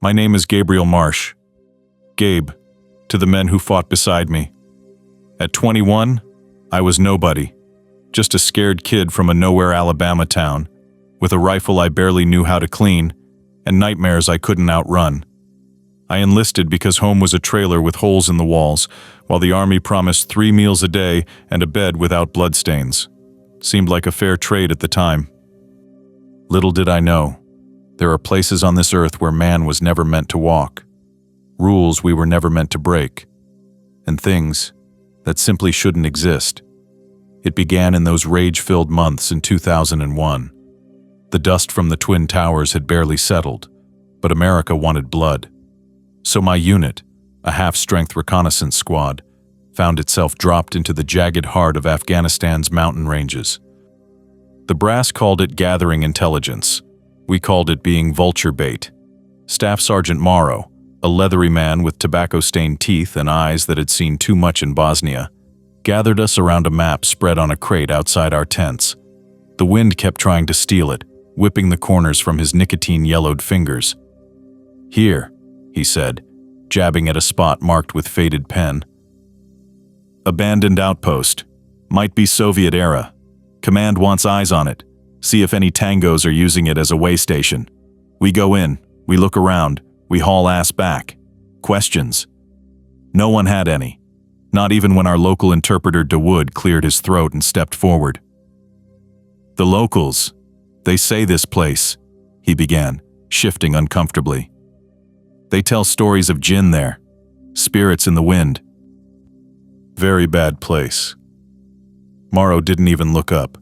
My name is Gabriel Marsh. Gabe, to the men who fought beside me. At 21, I was nobody, just a scared kid from a nowhere Alabama town, with a rifle I barely knew how to clean, and nightmares I couldn't outrun. I enlisted because home was a trailer with holes in the walls, while the Army promised 3 meals a day and a bed without bloodstains. Seemed like a fair trade at the time. Little did I know, there are places on this earth where man was never meant to walk, rules we were never meant to break, and things that simply shouldn't exist. It began in those rage-filled months in 2001. The dust from the Twin Towers had barely settled, but America wanted blood. So my unit, a half-strength reconnaissance squad, found itself dropped into the jagged heart of Afghanistan's mountain ranges. The brass called it gathering intelligence. We called it being vulture bait. Staff Sergeant Morrow, a leathery man with tobacco-stained teeth and eyes that had seen too much in Bosnia, gathered us around a map spread on a crate outside our tents. The wind kept trying to steal it, whipping the corners from his nicotine-yellowed fingers. "Here," he said, jabbing at a spot marked with faded pen. "Abandoned outpost. Might be Soviet era. Command wants eyes on it. See if any tangos are using it as a way station. We go in, we look around, we haul ass back. Questions?" No one had any. Not even when our local interpreter DeWood cleared his throat and stepped forward. "The locals, they say this place," he began, shifting uncomfortably. "They tell stories of jinn there, spirits in the wind. Very bad place." Morrow didn't even look up.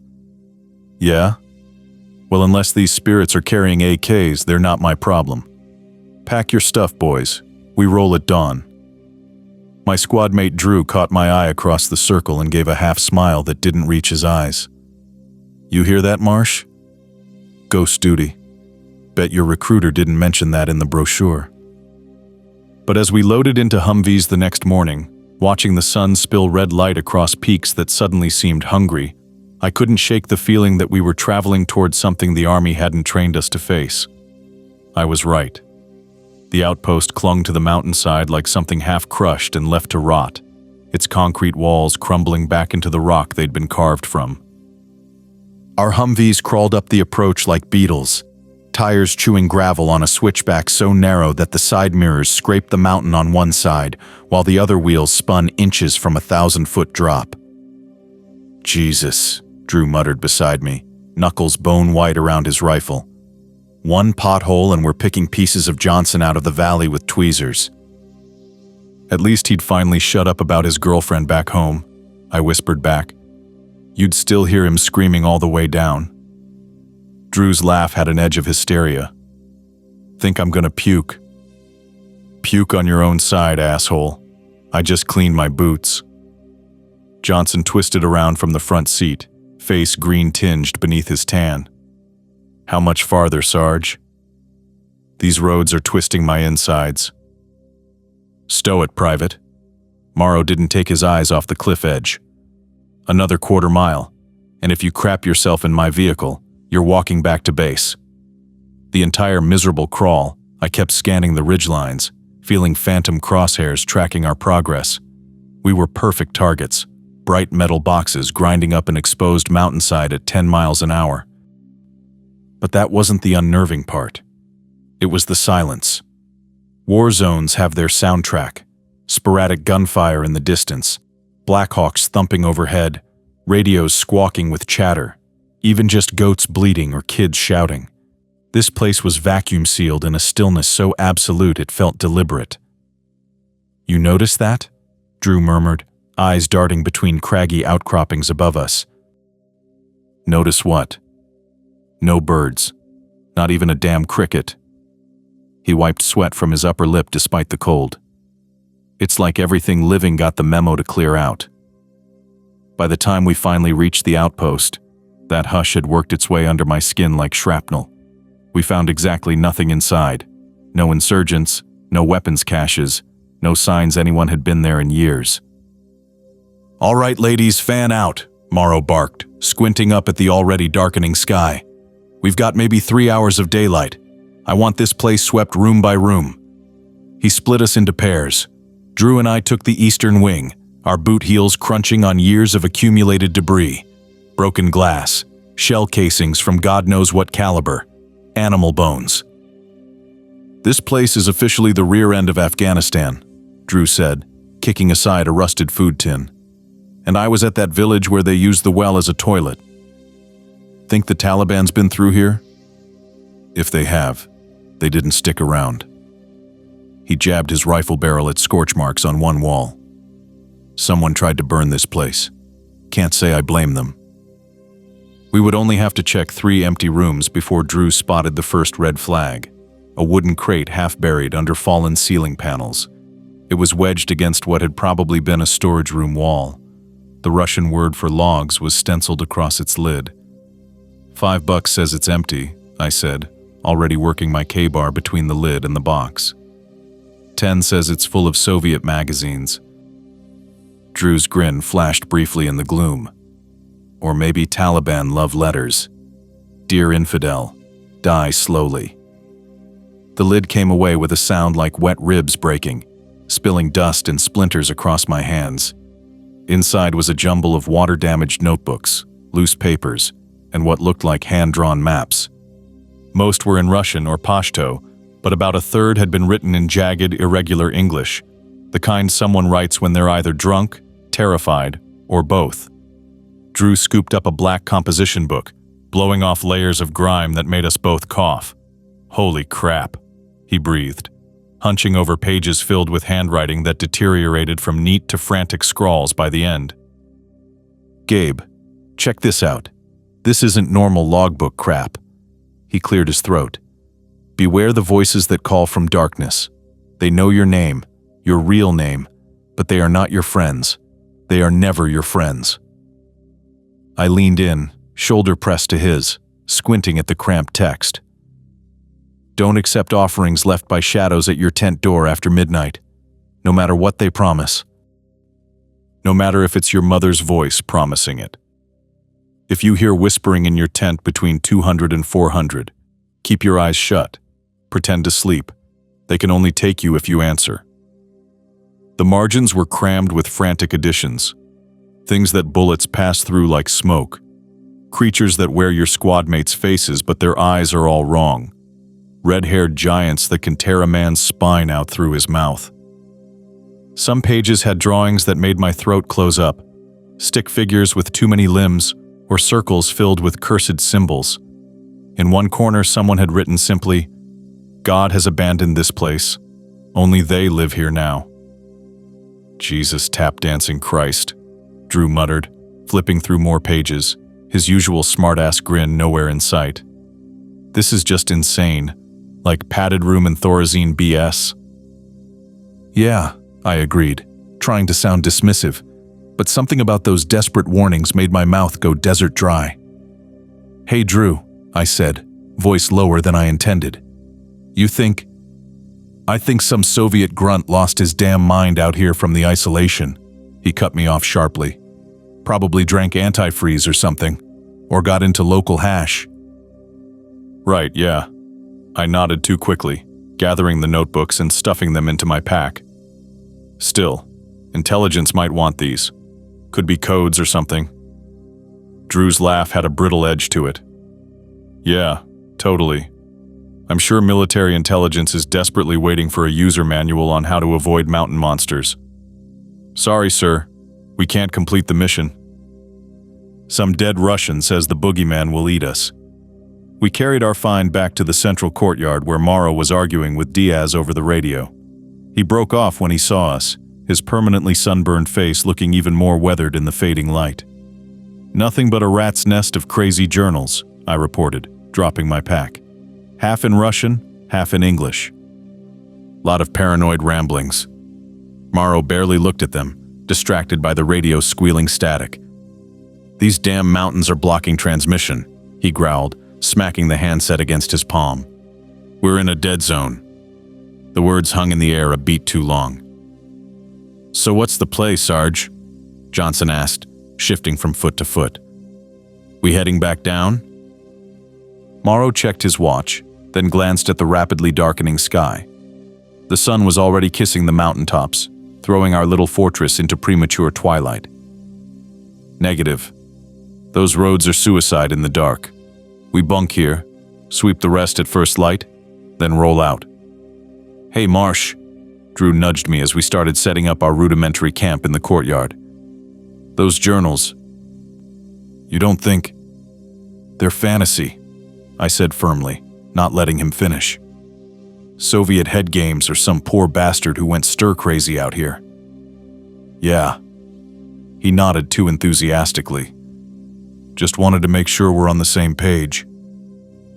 "Yeah? Well, unless these spirits are carrying AKs, they're not my problem. Pack your stuff, boys. We roll at dawn." My squad mate Drew caught my eye across the circle and gave a half smile that didn't reach his eyes. "You hear that, Marsh? Ghost duty. Bet your recruiter didn't mention that in the brochure." But as we loaded into Humvees the next morning, watching the sun spill red light across peaks that suddenly seemed hungry, I couldn't shake the feeling that we were traveling towards something the Army hadn't trained us to face. I was right. The outpost clung to the mountainside like something half-crushed and left to rot, its concrete walls crumbling back into the rock they'd been carved from. Our Humvees crawled up the approach like beetles, tires chewing gravel on a switchback so narrow that the side mirrors scraped the mountain on one side, while the other wheels spun inches from a 1,000-foot drop. "Jesus," Drew muttered beside me, knuckles bone-white around his rifle. "One pothole and we're picking pieces of Johnson out of the valley with tweezers." "At least he'd finally shut up about his girlfriend back home," I whispered back. "You'd still hear him screaming all the way down." Drew's laugh had an edge of hysteria. "Think I'm gonna puke?" "Puke on your own side, asshole. I just cleaned my boots." Johnson twisted around from the front seat, face green-tinged beneath his tan. "How much farther, Sarge?" "These roads are twisting my insides." "Stow it, Private." Morrow didn't take his eyes off the cliff edge. "Another quarter mile, and if you crap yourself in my vehicle, you're walking back to base." The entire miserable crawl, I kept scanning the ridgelines, feeling phantom crosshairs tracking our progress. We were perfect targets, bright metal boxes grinding up an exposed mountainside at 10 miles an hour. But that wasn't the unnerving part. It was the silence. War zones have their soundtrack, sporadic gunfire in the distance, Blackhawks thumping overhead, radios squawking with chatter, even just goats bleating or kids shouting. This place was vacuum-sealed in a stillness so absolute it felt deliberate. "You notice that?" Drew murmured, eyes darting between craggy outcroppings above us. "Notice what?" "No birds. Not even a damn cricket." He wiped sweat from his upper lip despite the cold. "It's like everything living got the memo to clear out." By the time we finally reached the outpost, that hush had worked its way under my skin like shrapnel. We found exactly nothing inside. No insurgents, no weapons caches, no signs anyone had been there in years. "All right, ladies, fan out," Morrow barked, squinting up at the already darkening sky. "We've got maybe 3 hours of daylight. I want this place swept room by room." He split us into pairs. Drew and I took the eastern wing, our boot heels crunching on years of accumulated debris. Broken glass, shell casings from God knows what caliber, animal bones. "This place is officially the rear end of Afghanistan," Drew said, kicking aside a rusted food tin. "And I was at that village where they used the well as a toilet. Think the Taliban's been through here? If they have, they didn't stick around." He jabbed his rifle barrel at scorch marks on one wall. "Someone tried to burn this place. Can't say I blame them." We would only have to check 3 empty rooms before Drew spotted the first red flag, a wooden crate half buried under fallen ceiling panels. It was wedged against what had probably been a storage room wall. The Russian word for logs was stenciled across its lid. $5 says it's empty," I said, already working my K-bar between the lid and the box. 10 says it's full of Soviet magazines. Drew's grin flashed briefly in the gloom. Or maybe Taliban love letters. "Dear infidel, die slowly." The lid came away with a sound like wet ribs breaking, spilling dust and splinters across my hands. Inside was a jumble of water-damaged notebooks, loose papers, and what looked like hand-drawn maps. Most were in Russian or Pashto, but about a third had been written in jagged, irregular English, the kind someone writes when they're either drunk, terrified, or both. Drew scooped up a black composition book, blowing off layers of grime that made us both cough. "Holy crap," he breathed, hunching over pages filled with handwriting that deteriorated from neat to frantic scrawls by the end. "Gabe, check this out. This isn't normal logbook crap." He cleared his throat. "Beware the voices that call from darkness. They know your name, your real name, but they are not your friends. They are never your friends." I leaned in, shoulder pressed to his, squinting at the cramped text. "Don't accept offerings left by shadows at your tent door after midnight, no matter what they promise. No matter if it's your mother's voice promising it. If you hear whispering in your tent between 200 and 400, keep your eyes shut. Pretend to sleep. They can only take you if you answer." The margins were crammed with frantic additions. Things that bullets pass through like smoke. Creatures that wear your squad mates' faces but their eyes are all wrong. Red-haired giants that can tear a man's spine out through his mouth. Some pages had drawings that made my throat close up. Stick figures with too many limbs, or circles filled with cursed symbols. In one corner someone had written simply, "God has abandoned this place. Only they live here now." "Jesus tap-dancing Christ," Drew muttered, flipping through more pages, his usual smart-ass grin nowhere in sight. "This is just insane, like padded room and Thorazine BS." "Yeah," I agreed, trying to sound dismissive, but something about those desperate warnings made my mouth go desert dry. "Hey Drew," I said, voice lower than I intended. I think some Soviet grunt lost his damn mind out here from the isolation." He cut me off sharply. "Probably drank antifreeze or something, or got into local hash." "Right, yeah." I nodded too quickly, gathering the notebooks and stuffing them into my pack. "Still, intelligence might want these. Could be codes or something." Drew's laugh had a brittle edge to it. "Yeah, totally. I'm sure military intelligence is desperately waiting for a user manual on how to avoid mountain monsters." "Sorry, sir. We can't complete the mission. Some dead Russian says the boogeyman will eat us." We carried our find back to the central courtyard where Morrow was arguing with Diaz over the radio. He broke off when he saw us, his permanently sunburned face looking even more weathered in the fading light. "Nothing but a rat's nest of crazy journals," I reported, dropping my pack. "Half in Russian, half in English. Lot of paranoid ramblings." Morrow barely looked at them, distracted by the radio's squealing static. "These damn mountains are blocking transmission," he growled, smacking the handset against his palm. "We're in a dead zone." The words hung in the air a beat too long. "So what's the play, Sarge?" Johnson asked, shifting from foot to foot. "We heading back down?" Morrow checked his watch, then glanced at the rapidly darkening sky. The sun was already kissing the mountaintops, throwing our little fortress into premature twilight. Negative. Those roads are suicide in the dark. We bunk here, sweep the rest at first light, then roll out. Hey, Marsh. Drew nudged me as we started setting up our rudimentary camp in the courtyard. Those journals. You don't think... They're fantasy, I said firmly, not letting him finish. Soviet head games or some poor bastard who went stir-crazy out here. Yeah. He nodded too enthusiastically. Just wanted to make sure we're on the same page.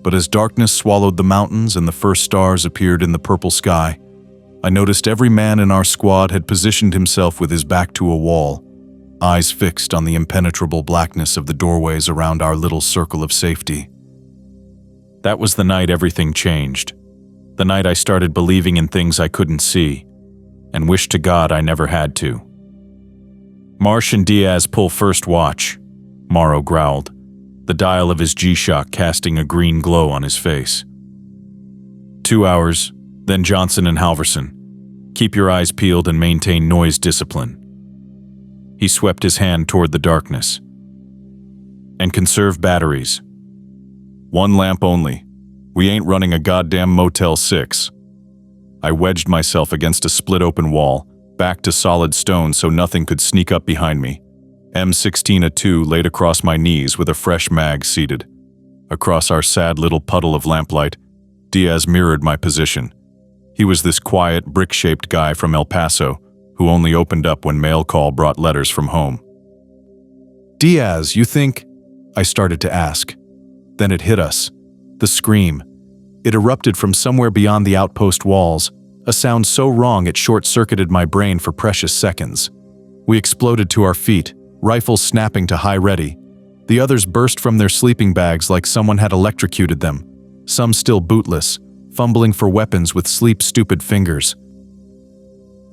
But as darkness swallowed the mountains and the first stars appeared in the purple sky, I noticed every man in our squad had positioned himself with his back to a wall, eyes fixed on the impenetrable blackness of the doorways around our little circle of safety. That was the night everything changed. The night I started believing in things I couldn't see, and wished to God I never had to. Marsh and Diaz pull first watch, Morrow growled, the dial of his G-Shock casting a green glow on his face. 2 hours, then Johnson and Halverson. Keep your eyes peeled and maintain noise discipline. He swept his hand toward the darkness. And conserve batteries. 1 lamp only. We ain't running a goddamn Motel 6. I wedged myself against a split-open wall, back to solid stone so nothing could sneak up behind me. M16A2 laid across my knees with a fresh mag seated. Across our sad little puddle of lamplight, Diaz mirrored my position. He was this quiet, brick-shaped guy from El Paso, who only opened up when mail call brought letters from home. Diaz, you think... I started to ask. Then it hit us. The scream. It erupted from somewhere beyond the outpost walls, a sound so wrong it short-circuited my brain for precious seconds. We exploded to our feet, rifles snapping to high ready. The others burst from their sleeping bags like someone had electrocuted them, some still bootless, fumbling for weapons with sleep-stupid fingers.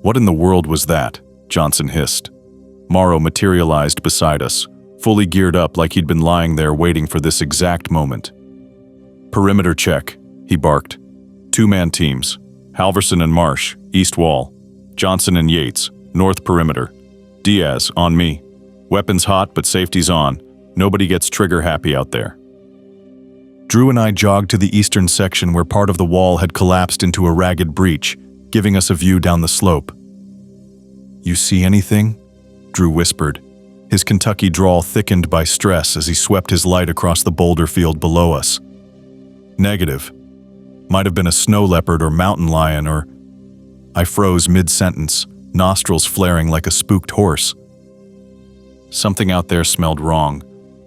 What in the world was that? Johnson hissed. Morrow materialized beside us, fully geared up like he'd been lying there waiting for this exact moment. Perimeter check, he barked. 2-man teams. Halverson and Marsh, east wall. Johnson and Yates, north perimeter. Diaz, on me. Weapons hot, but safety's on. Nobody gets trigger happy out there. Drew and I jogged to the eastern section where part of the wall had collapsed into a ragged breach, giving us a view down the slope. You see anything? Drew whispered, his Kentucky drawl thickened by stress as he swept his light across the boulder field below us. Negative. Might have been a snow leopard or mountain lion or... I froze mid-sentence, nostrils flaring like a spooked horse. Something out there smelled wrong,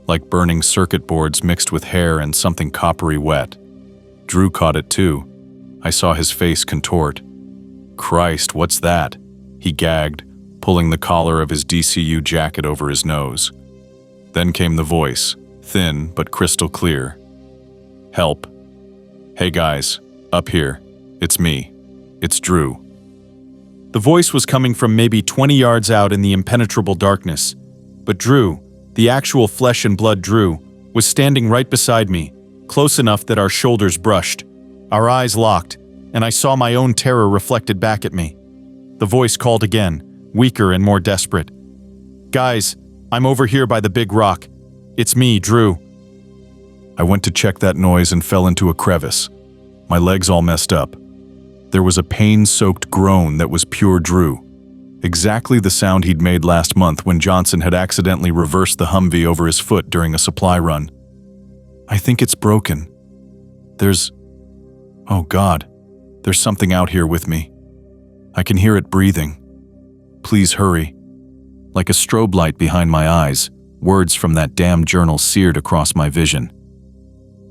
like burning circuit boards mixed with hair and something coppery wet. Drew caught it too. I saw his face contort. Christ, what's that? He gagged, pulling the collar of his DCU jacket over his nose. Then came the voice, thin but crystal clear. Help. Hey guys, up here. It's me. It's Drew. The voice was coming from maybe 20 yards out in the impenetrable darkness. But Drew, the actual flesh and blood Drew, was standing right beside me, close enough that our shoulders brushed. Our eyes locked, and I saw my own terror reflected back at me. The voice called again, weaker and more desperate. Guys, I'm over here by the big rock. It's me, Drew. I went to check that noise and fell into a crevice, my legs all messed up. There was a pain-soaked groan that was pure Drew. Exactly the sound he'd made last month when Johnson had accidentally reversed the Humvee over his foot during a supply run. I think it's broken. There's... Oh God, there's something out here with me. I can hear it breathing. Please hurry. Like a strobe light behind my eyes, words from that damn journal seared across my vision.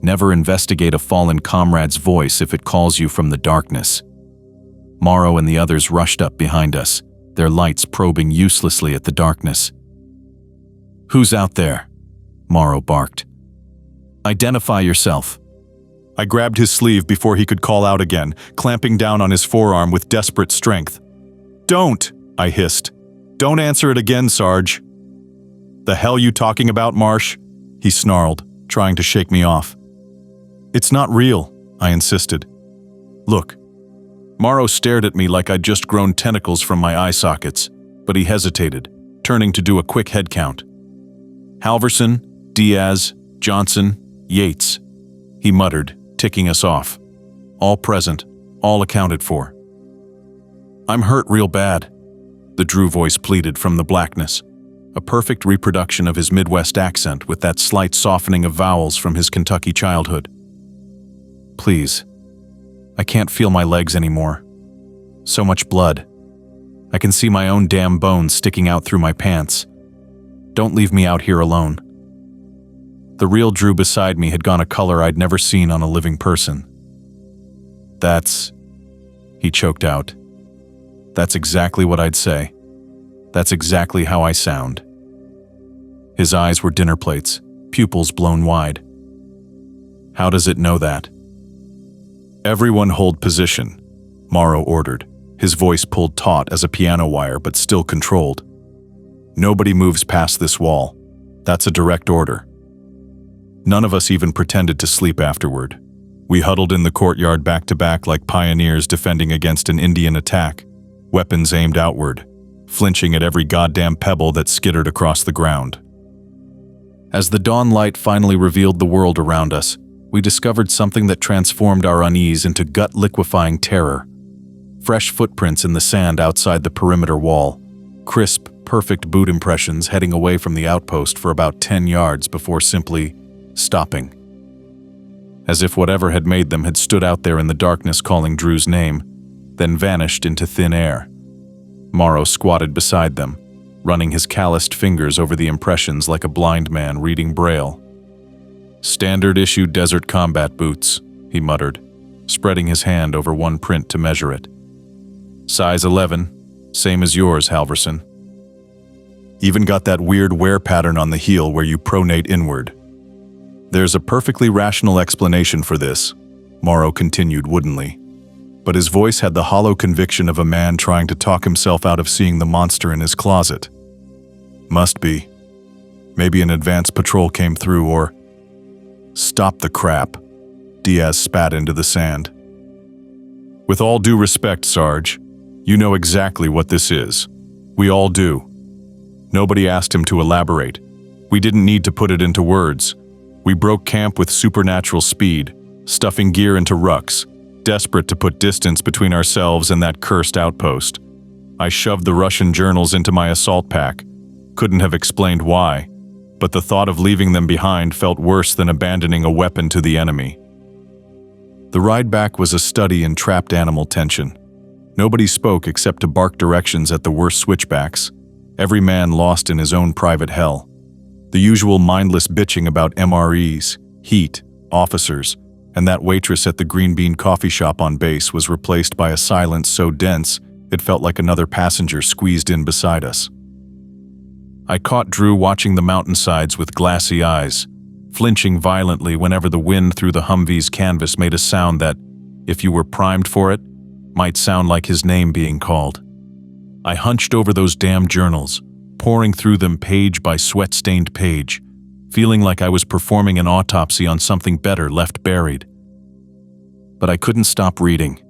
Never investigate a fallen comrade's voice if it calls you from the darkness. Morrow and the others rushed up behind us, their lights probing uselessly at the darkness. Who's out there? Morrow barked. Identify yourself. I grabbed his sleeve before he could call out again, clamping down on his forearm with desperate strength. Don't, I hissed. Don't answer it again, Sarge. The hell you talking about, Marsh? He snarled, trying to shake me off. It's not real, I insisted. Look. Morrow stared at me like I'd just grown tentacles from my eye sockets, but he hesitated, turning to do a quick head count. Halverson, Diaz, Johnson, Yates, he muttered, ticking us off. All present, all accounted for. I'm hurt real bad, the Drew voice pleaded from the blackness, a perfect reproduction of his Midwest accent with that slight softening of vowels from his Kentucky childhood. Please, I can't feel my legs anymore. So much blood. I can see my own damn bones sticking out through my pants. Don't leave me out here alone. The real Drew beside me had gone a color I'd never seen on a living person. That's... he choked out. That's exactly what I'd say. That's exactly how I sound. His eyes were dinner plates, pupils blown wide. How does it know that? Everyone hold position, Morrow ordered, his voice pulled taut as a piano wire but still controlled. Nobody moves past this wall. That's a direct order. None of us even pretended to sleep afterward. We huddled in the courtyard back to back like pioneers defending against an Indian attack, weapons aimed outward, flinching at every goddamn pebble that skittered across the ground. As the dawn light finally revealed the world around us, we discovered something that transformed our unease into gut-liquefying terror. Fresh footprints in the sand outside the perimeter wall, crisp, perfect boot impressions heading away from the outpost for about 10 yards before simply stopping. As if whatever had made them had stood out there in the darkness calling Drew's name, then vanished into thin air. Morrow squatted beside them, running his calloused fingers over the impressions like a blind man reading Braille. Standard-issue desert combat boots, he muttered, spreading his hand over one print to measure it. Size 11, same as yours, Halverson. Even got that weird wear pattern on the heel where you pronate inward. There's a perfectly rational explanation for this, Morrow continued woodenly, but his voice had the hollow conviction of a man trying to talk himself out of seeing the monster in his closet. Must be. Maybe an advance patrol came through or... Stop the crap, Diaz spat into the sand. With all due respect, Sarge, you know exactly what this is. We all do. Nobody asked him to elaborate. We didn't need to put it into words. We broke camp with supernatural speed, stuffing gear into rucks, desperate to put distance between ourselves and that cursed outpost. I shoved the Russian journals into my assault pack. Couldn't have explained why, but the thought of leaving them behind felt worse than abandoning a weapon to the enemy. The ride back was a study in trapped animal tension. Nobody spoke except to bark directions at the worst switchbacks, every man lost in his own private hell. The usual mindless bitching about MREs, heat, officers, and that waitress at the Green Bean coffee shop on base was replaced by a silence so dense it felt like another passenger squeezed in beside us. I caught Drew watching the mountainsides with glassy eyes, flinching violently whenever the wind through the Humvee's canvas made a sound that, if you were primed for it, might sound like his name being called. I hunched over those damn journals, pouring through them page by sweat-stained page, feeling like I was performing an autopsy on something better left buried. But I couldn't stop reading.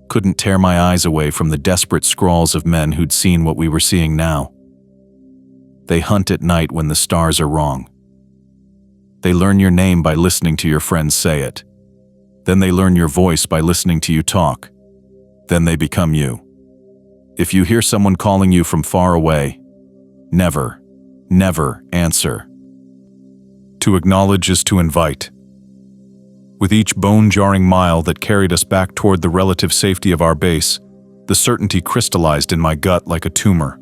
Couldn't tear my eyes away from the desperate scrawls of men who'd seen what we were seeing now. They hunt at night when the stars are wrong. They learn your name by listening to your friends say it. Then they learn your voice by listening to you talk. Then they become you. If you hear someone calling you from far away, never, never answer. To acknowledge is to invite. With each bone-jarring mile that carried us back toward the relative safety of our base, the certainty crystallized in my gut like a tumor.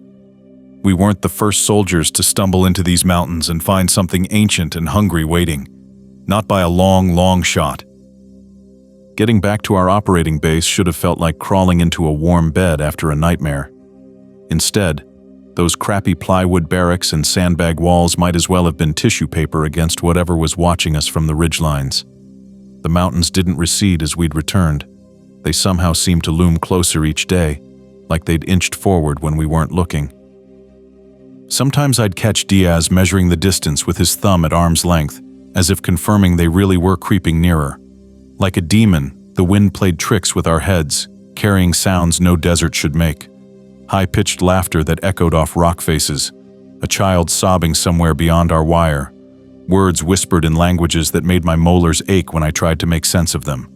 We weren't the first soldiers to stumble into these mountains and find something ancient and hungry waiting, not by a long, long shot. Getting back to our operating base should have felt like crawling into a warm bed after a nightmare. Instead, those crappy plywood barracks and sandbag walls might as well have been tissue paper against whatever was watching us from the ridgelines. The mountains didn't recede as we'd returned. They somehow seemed to loom closer each day, like they'd inched forward when we weren't looking. Sometimes I'd catch Diaz measuring the distance with his thumb at arm's length, as if confirming they really were creeping nearer. Like a demon, the wind played tricks with our heads, carrying sounds no desert should make. High-pitched laughter that echoed off rock faces, a child sobbing somewhere beyond our wire, words whispered in languages that made my molars ache when I tried to make sense of them.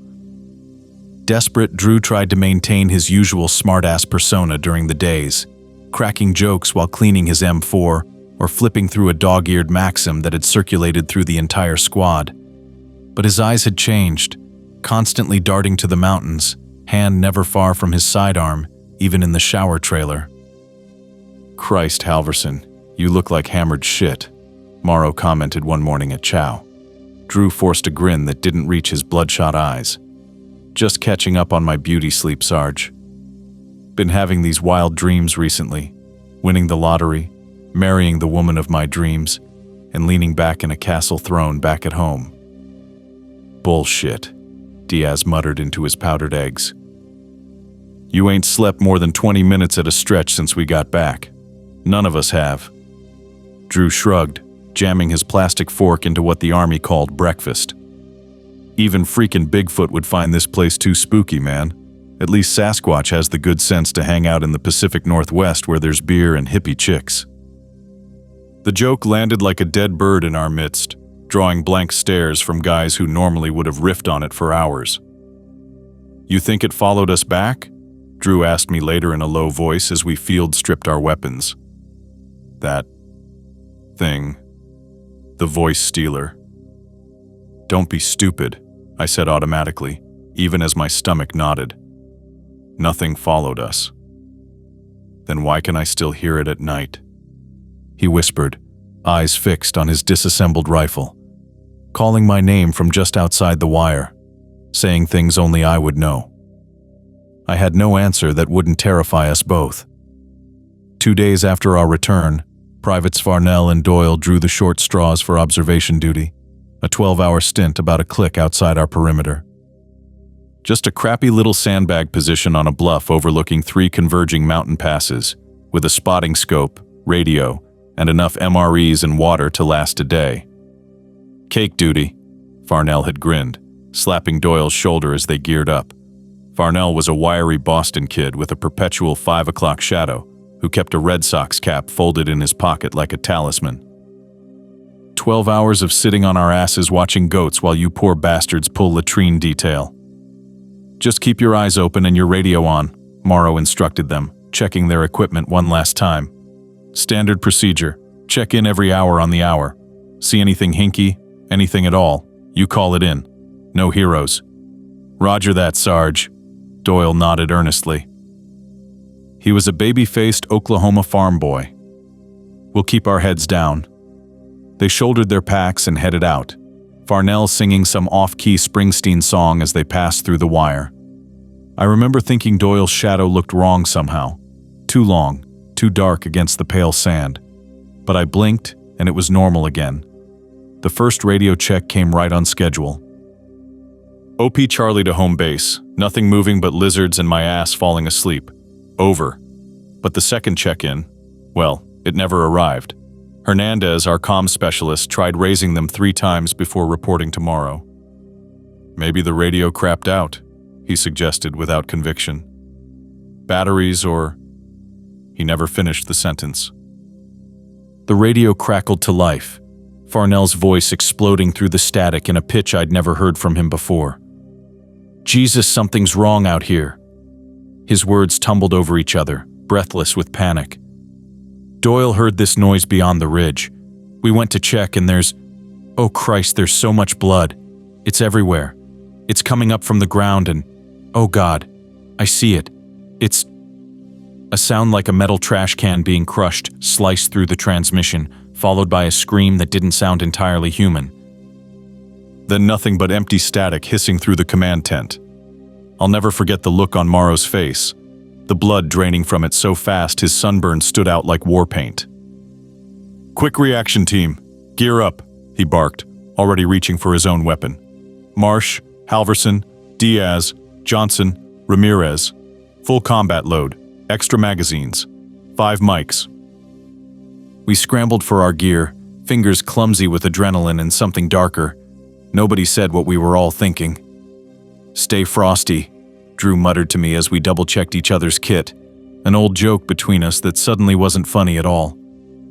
Desperate, Drew tried to maintain his usual smart-ass persona during the days, cracking jokes while cleaning his M4 or flipping through a dog-eared Maxim that had circulated through the entire squad. But his eyes had changed, constantly darting to the mountains, hand never far from his sidearm, even in the shower trailer. "Christ, Halverson, you look like hammered shit," Morrow commented one morning at chow. Drew forced a grin that didn't reach his bloodshot eyes. "Just catching up on my beauty sleep, Sarge. Been having these wild dreams recently, winning the lottery, marrying the woman of my dreams, and leaning back in a castle throne back at home." "Bullshit," Diaz muttered into his powdered eggs. "You ain't slept more than 20 minutes at a stretch since we got back. None of us have." Drew shrugged, jamming his plastic fork into what the army called breakfast. "Even freaking Bigfoot would find this place too spooky, man. At least Sasquatch has the good sense to hang out in the Pacific Northwest where there's beer and hippie chicks." The joke landed like a dead bird in our midst, drawing blank stares from guys who normally would have riffed on it for hours. "You think it followed us back?" Drew asked me later in a low voice as we field-stripped our weapons. "That thing. The voice stealer." "Don't be stupid," I said automatically, even as my stomach nodded. "Nothing followed us." "Then why can I still hear it at night?" He whispered, eyes fixed on his disassembled rifle, calling my name from just outside the wire, saying things only I would know. I had no answer that wouldn't terrify us both. 2 days after our return, Privates Farnell and Doyle drew the short straws for observation duty, a 12-hour stint about a click outside our perimeter. Just a crappy little sandbag position on a bluff overlooking 3 converging mountain passes, with a spotting scope, radio, and enough MREs and water to last a day. "Cake duty," Farnell had grinned, slapping Doyle's shoulder as they geared up. Farnell was a wiry Boston kid with a perpetual 5 o'clock shadow, who kept a Red Sox cap folded in his pocket like a talisman. 12 hours of sitting on our asses watching goats while you poor bastards pull latrine detail. "Just keep your eyes open and your radio on," Morrow instructed them, checking their equipment one last time. "Standard procedure. Check in every hour on the hour. See anything hinky, anything at all, you call it in. No heroes." "Roger that, Sarge." Doyle nodded earnestly. He was a baby-faced Oklahoma farm boy. "We'll keep our heads down." They shouldered their packs and headed out, Farnell singing some off-key Springsteen song as they passed through the wire. I remember thinking Doyle's shadow looked wrong somehow. Too long, too dark against the pale sand. But I blinked, and it was normal again. The first radio check came right on schedule. "OP Charlie to home base. Nothing moving but lizards and my ass falling asleep. Over." But the second check-in, well, it never arrived. Hernandez, our comms specialist, tried raising them 3 times before reporting tomorrow. "Maybe the radio crapped out," he suggested without conviction. "Batteries or—" He never finished the sentence. The radio crackled to life, Farnell's voice exploding through the static in a pitch I'd never heard from him before. "Jesus, something's wrong out here." His words tumbled over each other, breathless with panic. Doyle heard this noise beyond the ridge. We went to check and oh Christ, there's so much blood. It's everywhere. It's coming up from the ground and, oh God, I see it. It's a sound like a metal trash can being crushed, sliced through the transmission, followed by a scream that didn't sound entirely human. Then nothing but empty static hissing through the command tent. I'll never forget the look on Morrow's face, the blood draining from it so fast his sunburn stood out like war paint. "Quick reaction team, gear up," he barked, already reaching for his own weapon. "Marsh, Halverson, Diaz, Johnson, Ramirez. Full combat load, extra magazines, 5 mics." We scrambled for our gear, fingers clumsy with adrenaline and something darker. Nobody said what we were all thinking. "Stay frosty," Drew muttered to me as we double-checked each other's kit, an old joke between us that suddenly wasn't funny at all.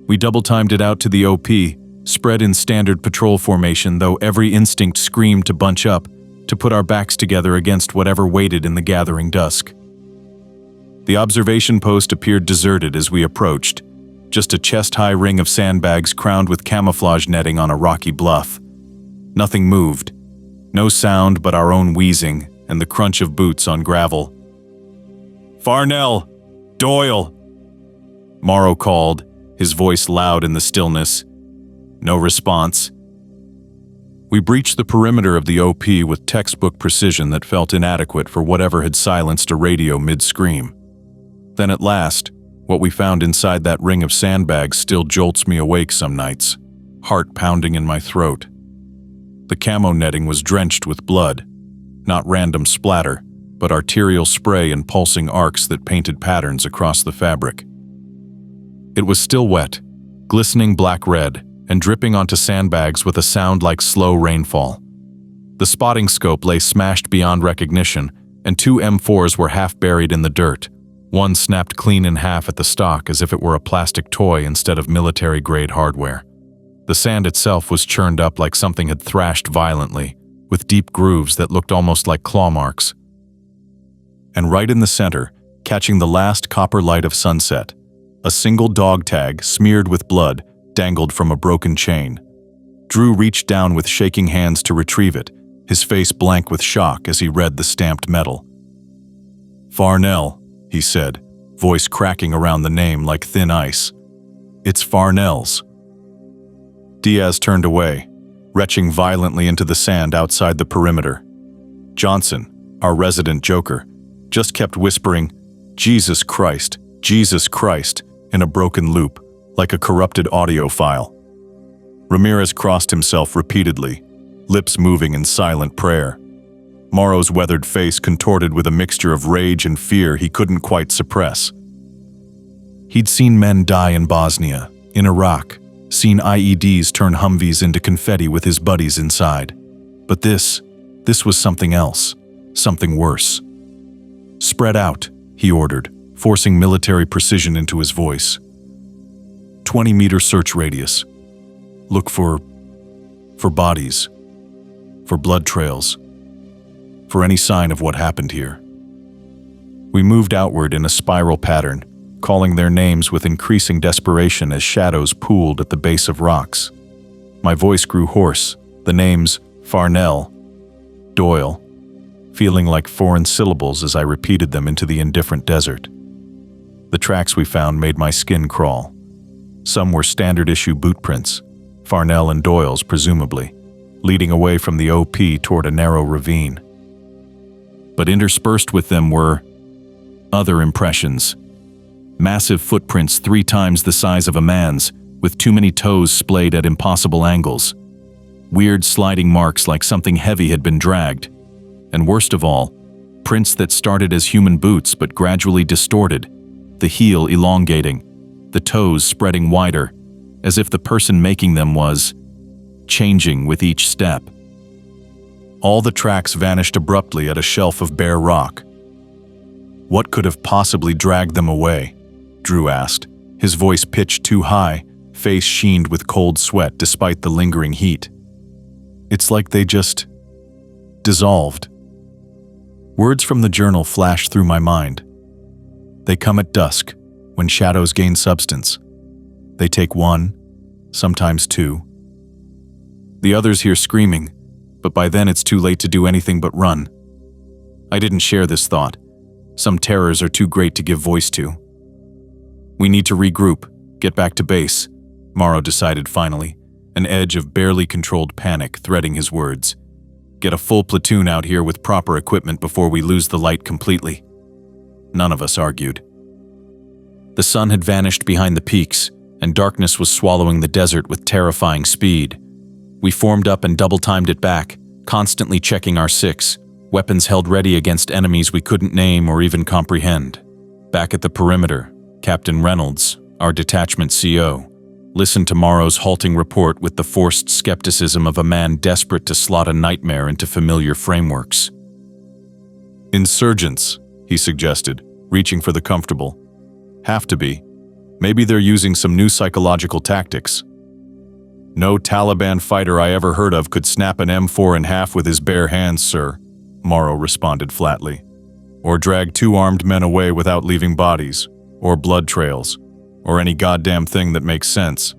We double-timed it out to the OP, spread in standard patrol formation, though every instinct screamed to bunch up, to put our backs together against whatever waited in the gathering dusk. The observation post appeared deserted as we approached, just a chest-high ring of sandbags crowned with camouflage netting on a rocky bluff. Nothing moved, no sound but our own wheezing and the crunch of boots on gravel. "Farnell! Doyle!" Morrow called, his voice loud in the stillness. No response. We breached the perimeter of the OP with textbook precision that felt inadequate for whatever had silenced a radio mid-scream. Then at last, what we found inside that ring of sandbags still jolts me awake some nights, heart pounding in my throat. The camo netting was drenched with blood, not random splatter, but arterial spray and pulsing arcs that painted patterns across the fabric. It was still wet, glistening black-red, and dripping onto sandbags with a sound like slow rainfall. The spotting scope lay smashed beyond recognition, and 2 M4s were half buried in the dirt, one snapped clean in half at the stock as if it were a plastic toy instead of military-grade hardware. The sand itself was churned up like something had thrashed violently, with deep grooves that looked almost like claw marks. And right in the center, catching the last copper light of sunset, a single dog tag, smeared with blood, dangled from a broken chain. Drew reached down with shaking hands to retrieve it, his face blank with shock as he read the stamped metal. "Farnell," he said, voice cracking around the name like thin ice. "It's Farnell's." Diaz turned away, retching violently into the sand outside the perimeter. Johnson, our resident joker, just kept whispering, "Jesus Christ, Jesus Christ," in a broken loop, like a corrupted audio file. Ramirez crossed himself repeatedly, lips moving in silent prayer. Morrow's weathered face contorted with a mixture of rage and fear he couldn't quite suppress. He'd seen men die in Bosnia, in Iraq, seen IEDs turn Humvees into confetti with his buddies inside. But this was something else, something worse. "Spread out," he ordered, forcing military precision into his voice. 20-meter search radius. Look for bodies, for blood trails, for any sign of what happened here. We moved outward in a spiral pattern, calling their names with increasing desperation as shadows pooled at the base of rocks. My voice grew hoarse, the names Farnell, Doyle, feeling like foreign syllables as I repeated them into the indifferent desert. The tracks we found made my skin crawl. Some were standard-issue boot prints, Farnell and Doyle's presumably, leading away from the OP toward a narrow ravine. But interspersed with them were other impressions. Massive footprints 3 times the size of a man's, with too many toes splayed at impossible angles. Weird sliding marks like something heavy had been dragged. And worst of all, prints that started as human boots but gradually distorted, the heel elongating, the toes spreading wider, as if the person making them was changing with each step. All the tracks vanished abruptly at a shelf of bare rock. "What could have possibly dragged them away?" Drew asked, his voice pitched too high, face sheened with cold sweat despite the lingering heat. "It's like they just dissolved." Words from the journal flashed through my mind. "They come at dusk, when shadows gain substance. They take 1, sometimes 2. The others hear screaming, but by then it's too late to do anything but run." I didn't share this thought. Some terrors are too great to give voice to. "We need to regroup, get back to base," Morrow decided finally, an edge of barely controlled panic threading his words. "Get a full platoon out here with proper equipment before we lose the light completely." None of us argued. The sun had vanished behind the peaks, and darkness was swallowing the desert with terrifying speed. We formed up and double-timed it back, constantly checking our 6, weapons held ready against enemies we couldn't name or even comprehend. Back at the perimeter, Captain Reynolds, our detachment CO, listened to Morrow's halting report with the forced skepticism of a man desperate to slot a nightmare into familiar frameworks. Insurgents, he suggested, reaching for the comfortable. Have to be. Maybe they're using some new psychological tactics. No Taliban fighter I ever heard of could snap an M4 in half with his bare hands, sir, Morrow responded flatly. Or drag two armed men away without leaving bodies, or blood trails, or any goddamn thing that makes sense.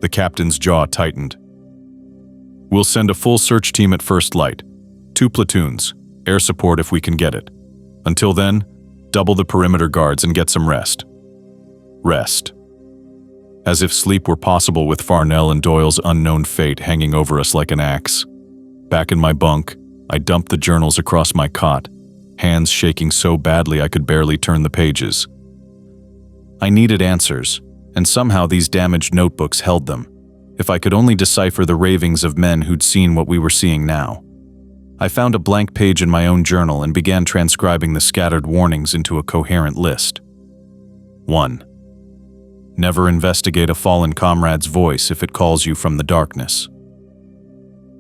The captain's jaw tightened. We'll send a full search team at first light. 2 platoons, air support if we can get it. Until then, double the perimeter guards and get some rest. Rest. As if sleep were possible with Farnell and Doyle's unknown fate hanging over us like an axe. Back in my bunk, I dumped the journals across my cot, hands shaking so badly I could barely turn the pages. I needed answers, and somehow these damaged notebooks held them, if I could only decipher the ravings of men who'd seen what we were seeing now. I found a blank page in my own journal and began transcribing the scattered warnings into a coherent list. 1. Never investigate a fallen comrade's voice if it calls you from the darkness.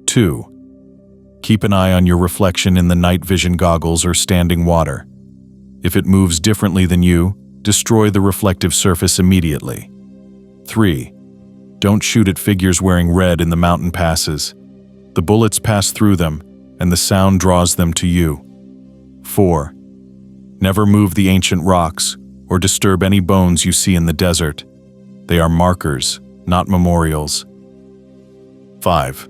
2. Keep an eye on your reflection in the night vision goggles or standing water. If it moves differently than you, destroy the reflective surface immediately. 3. Don't shoot at figures wearing red in the mountain passes. The bullets pass through them, and the sound draws them to you. 4. Never move the ancient rocks or disturb any bones you see in the desert. They are markers, not memorials. 5.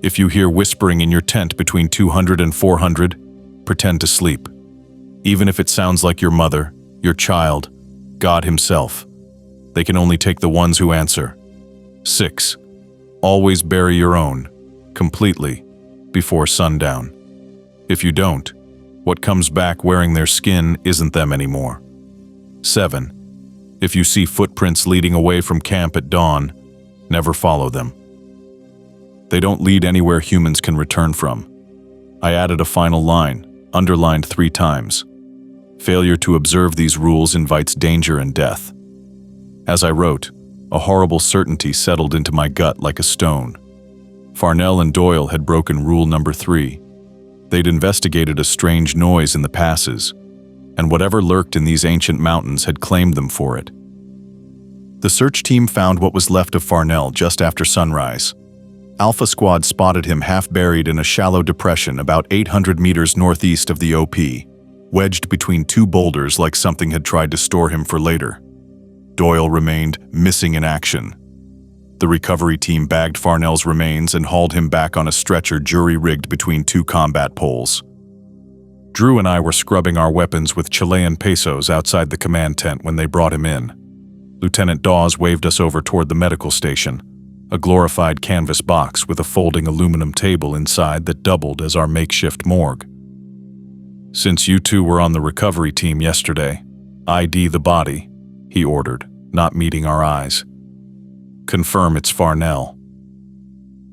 If you hear whispering in your tent between 200 and 400, pretend to sleep. Even if it sounds like your mother, your child, God himself. They can only take the ones who answer. 6. Always bury your own, completely, before sundown. If you don't, what comes back wearing their skin isn't them anymore. 7. If you see footprints leading away from camp at dawn, never follow them. They don't lead anywhere humans can return from. I added a final line, underlined 3 times. Failure to observe these rules invites danger and death. As I wrote, a horrible certainty settled into my gut like a stone. Farnell and Doyle had broken rule number 3. They'd investigated a strange noise in the passes, and whatever lurked in these ancient mountains had claimed them for it. The search team found what was left of Farnell just after sunrise. Alpha Squad spotted him half buried in a shallow depression about 800 meters northeast of the OP, wedged between 2 boulders like something had tried to store him for later. Doyle remained missing in action. The recovery team bagged Farnell's remains and hauled him back on a stretcher jury-rigged between 2 combat poles. Drew and I were scrubbing our weapons with Chilean pesos outside the command tent when they brought him in. Lieutenant Dawes waved us over toward the medical station, a glorified canvas box with a folding aluminum table inside that doubled as our makeshift morgue. Since you 2 were on the recovery team yesterday, ID the body, he ordered, not meeting our eyes. Confirm it's Farnell.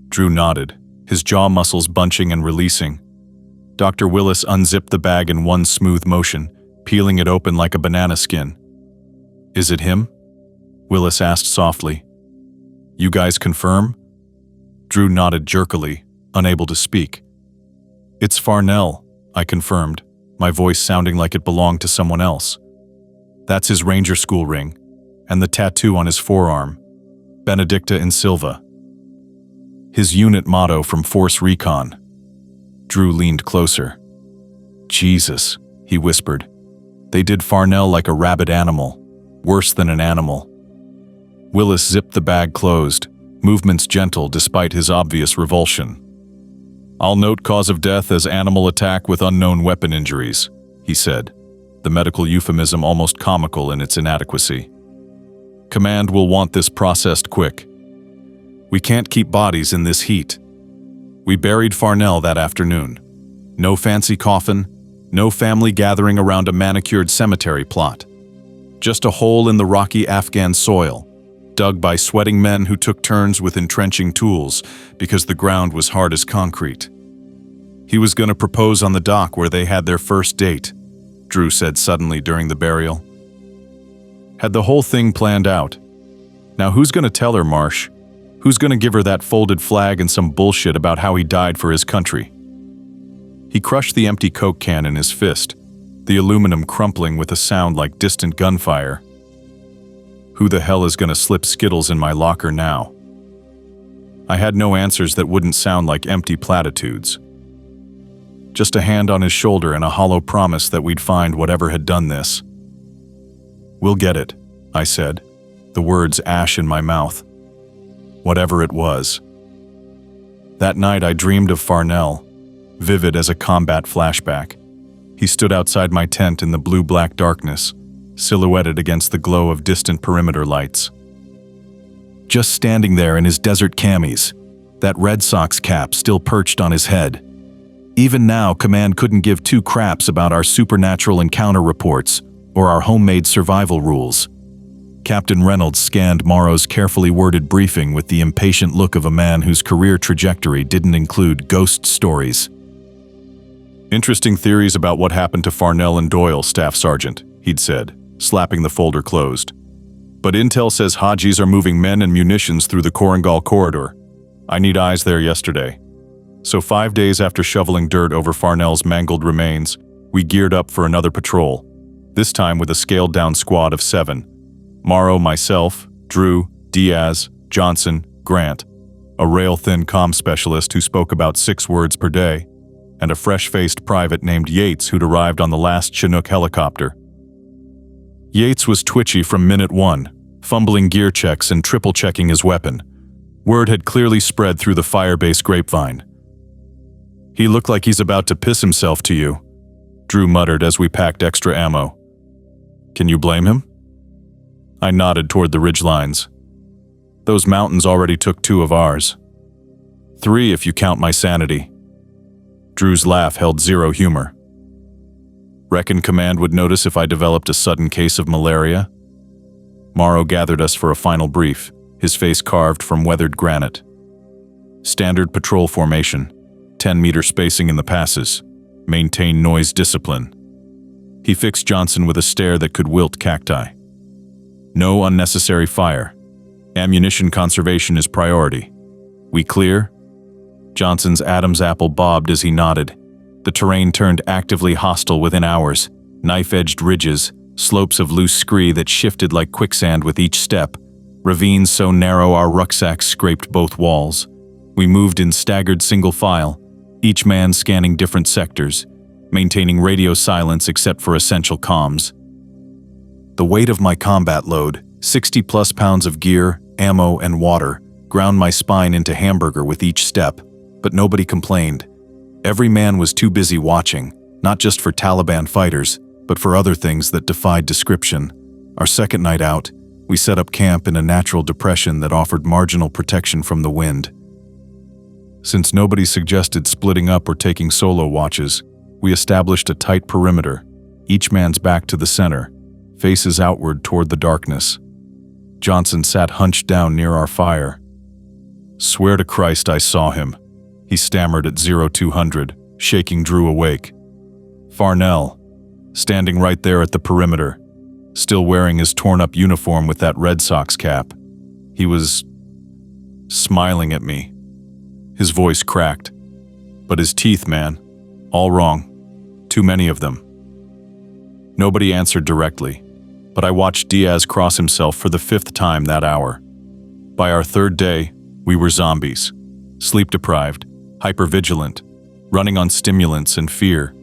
Drew nodded, his jaw muscles bunching and releasing. Dr. Willis unzipped the bag in one smooth motion, peeling it open like a banana skin. Is it him? Willis asked softly. You guys confirm? Drew nodded jerkily, unable to speak. It's Farnell, I confirmed, my voice sounding like it belonged to someone else. That's his ranger school ring, and the tattoo on his forearm, Benedicta in Silva. His unit motto from Force Recon. Drew leaned closer. Jesus, he whispered. They did Farnell like a rabid animal, worse than an animal. Willis zipped the bag closed, movements gentle despite his obvious revulsion. I'll note cause of death as animal attack with unknown weapon injuries, he said, the medical euphemism almost comical in its inadequacy. Command will want this processed quick. We can't keep bodies in this heat. We buried Farnell that afternoon. No fancy coffin, no family gathering around a manicured cemetery plot. Just a hole in the rocky Afghan soil, dug by sweating men who took turns with entrenching tools because the ground was hard as concrete. He was going to propose on the dock where they had their first date, Drew said suddenly during the burial. Had the whole thing planned out. Now who's going to tell her, Marsh? Who's going to give her that folded flag and some bullshit about how he died for his country? He crushed the empty Coke can in his fist, the aluminum crumpling with a sound like distant gunfire. Who the hell is gonna slip Skittles in my locker now? I had no answers that wouldn't sound like empty platitudes. Just a hand on his shoulder and a hollow promise that we'd find whatever had done this. "We'll get it," I said, the words ash in my mouth. Whatever it was. That night I dreamed of Farnell, vivid as a combat flashback. He stood outside my tent in the blue-black darkness, silhouetted against the glow of distant perimeter lights. Just standing there in his desert camis, that Red Sox cap still perched on his head. Even now, Command couldn't give two craps about our supernatural encounter reports or our homemade survival rules. Captain Reynolds scanned Morrow's carefully worded briefing with the impatient look of a man whose career trajectory didn't include ghost stories. "Interesting theories about what happened to Farnell and Doyle, Staff Sergeant," he'd said, slapping the folder closed. "But intel says Hajis are moving men and munitions through the Korangal corridor. I need eyes there yesterday." So 5 days after shoveling dirt over Farnell's mangled remains, we geared up for another patrol, this time with a scaled-down squad of 7. Morrow, myself, Drew, Diaz, Johnson, Grant, a rail-thin comm specialist who spoke about 6 words per day, and a fresh-faced private named Yates who'd arrived on the last Chinook helicopter. Yates was twitchy from minute 1, fumbling gear checks and triple-checking his weapon. Word had clearly spread through the firebase grapevine. "He looked like he's about to piss himself to you," Drew muttered as we packed extra ammo. "Can you blame him?" I nodded toward the ridgelines. "Those mountains already took 2 of ours. 3 if you count my sanity." Drew's laugh held zero humor. "Reckon Command would notice if I developed a sudden case of malaria?" Morrow gathered us for a final brief, his face carved from weathered granite. "Standard patrol formation, 10-meter spacing in the passes. Maintain noise discipline." He fixed Johnson with a stare that could wilt cacti. "No unnecessary fire. Ammunition conservation is priority. We clear?" Johnson's Adam's apple bobbed as he nodded. The terrain turned actively hostile within hours. Knife-edged ridges, slopes of loose scree that shifted like quicksand with each step, ravines so narrow our rucksacks scraped both walls. We moved in staggered single file, each man scanning different sectors, maintaining radio silence except for essential comms. The weight of my combat load, 60-plus pounds of gear, ammo, and water, ground my spine into hamburger with each step, but nobody complained. Every man was too busy watching, not just for Taliban fighters, but for other things that defied description. Our second night out, we set up camp in a natural depression that offered marginal protection from the wind. Since nobody suggested splitting up or taking solo watches, we established a tight perimeter, each man's back to the center, faces outward toward the darkness. Johnson sat hunched down near our fire. "Swear to Christ I saw him," he stammered at 0200, shaking Drew awake. Farnell, standing right there at the perimeter, still wearing his torn-up uniform with that Red Sox cap. He was smiling at me. His voice cracked. But his teeth, man, all wrong. Too many of them. Nobody answered directly, but I watched Diaz cross himself for the 5th time that hour. By our 3rd day, we were zombies, sleep-deprived, hypervigilant, running on stimulants and fear.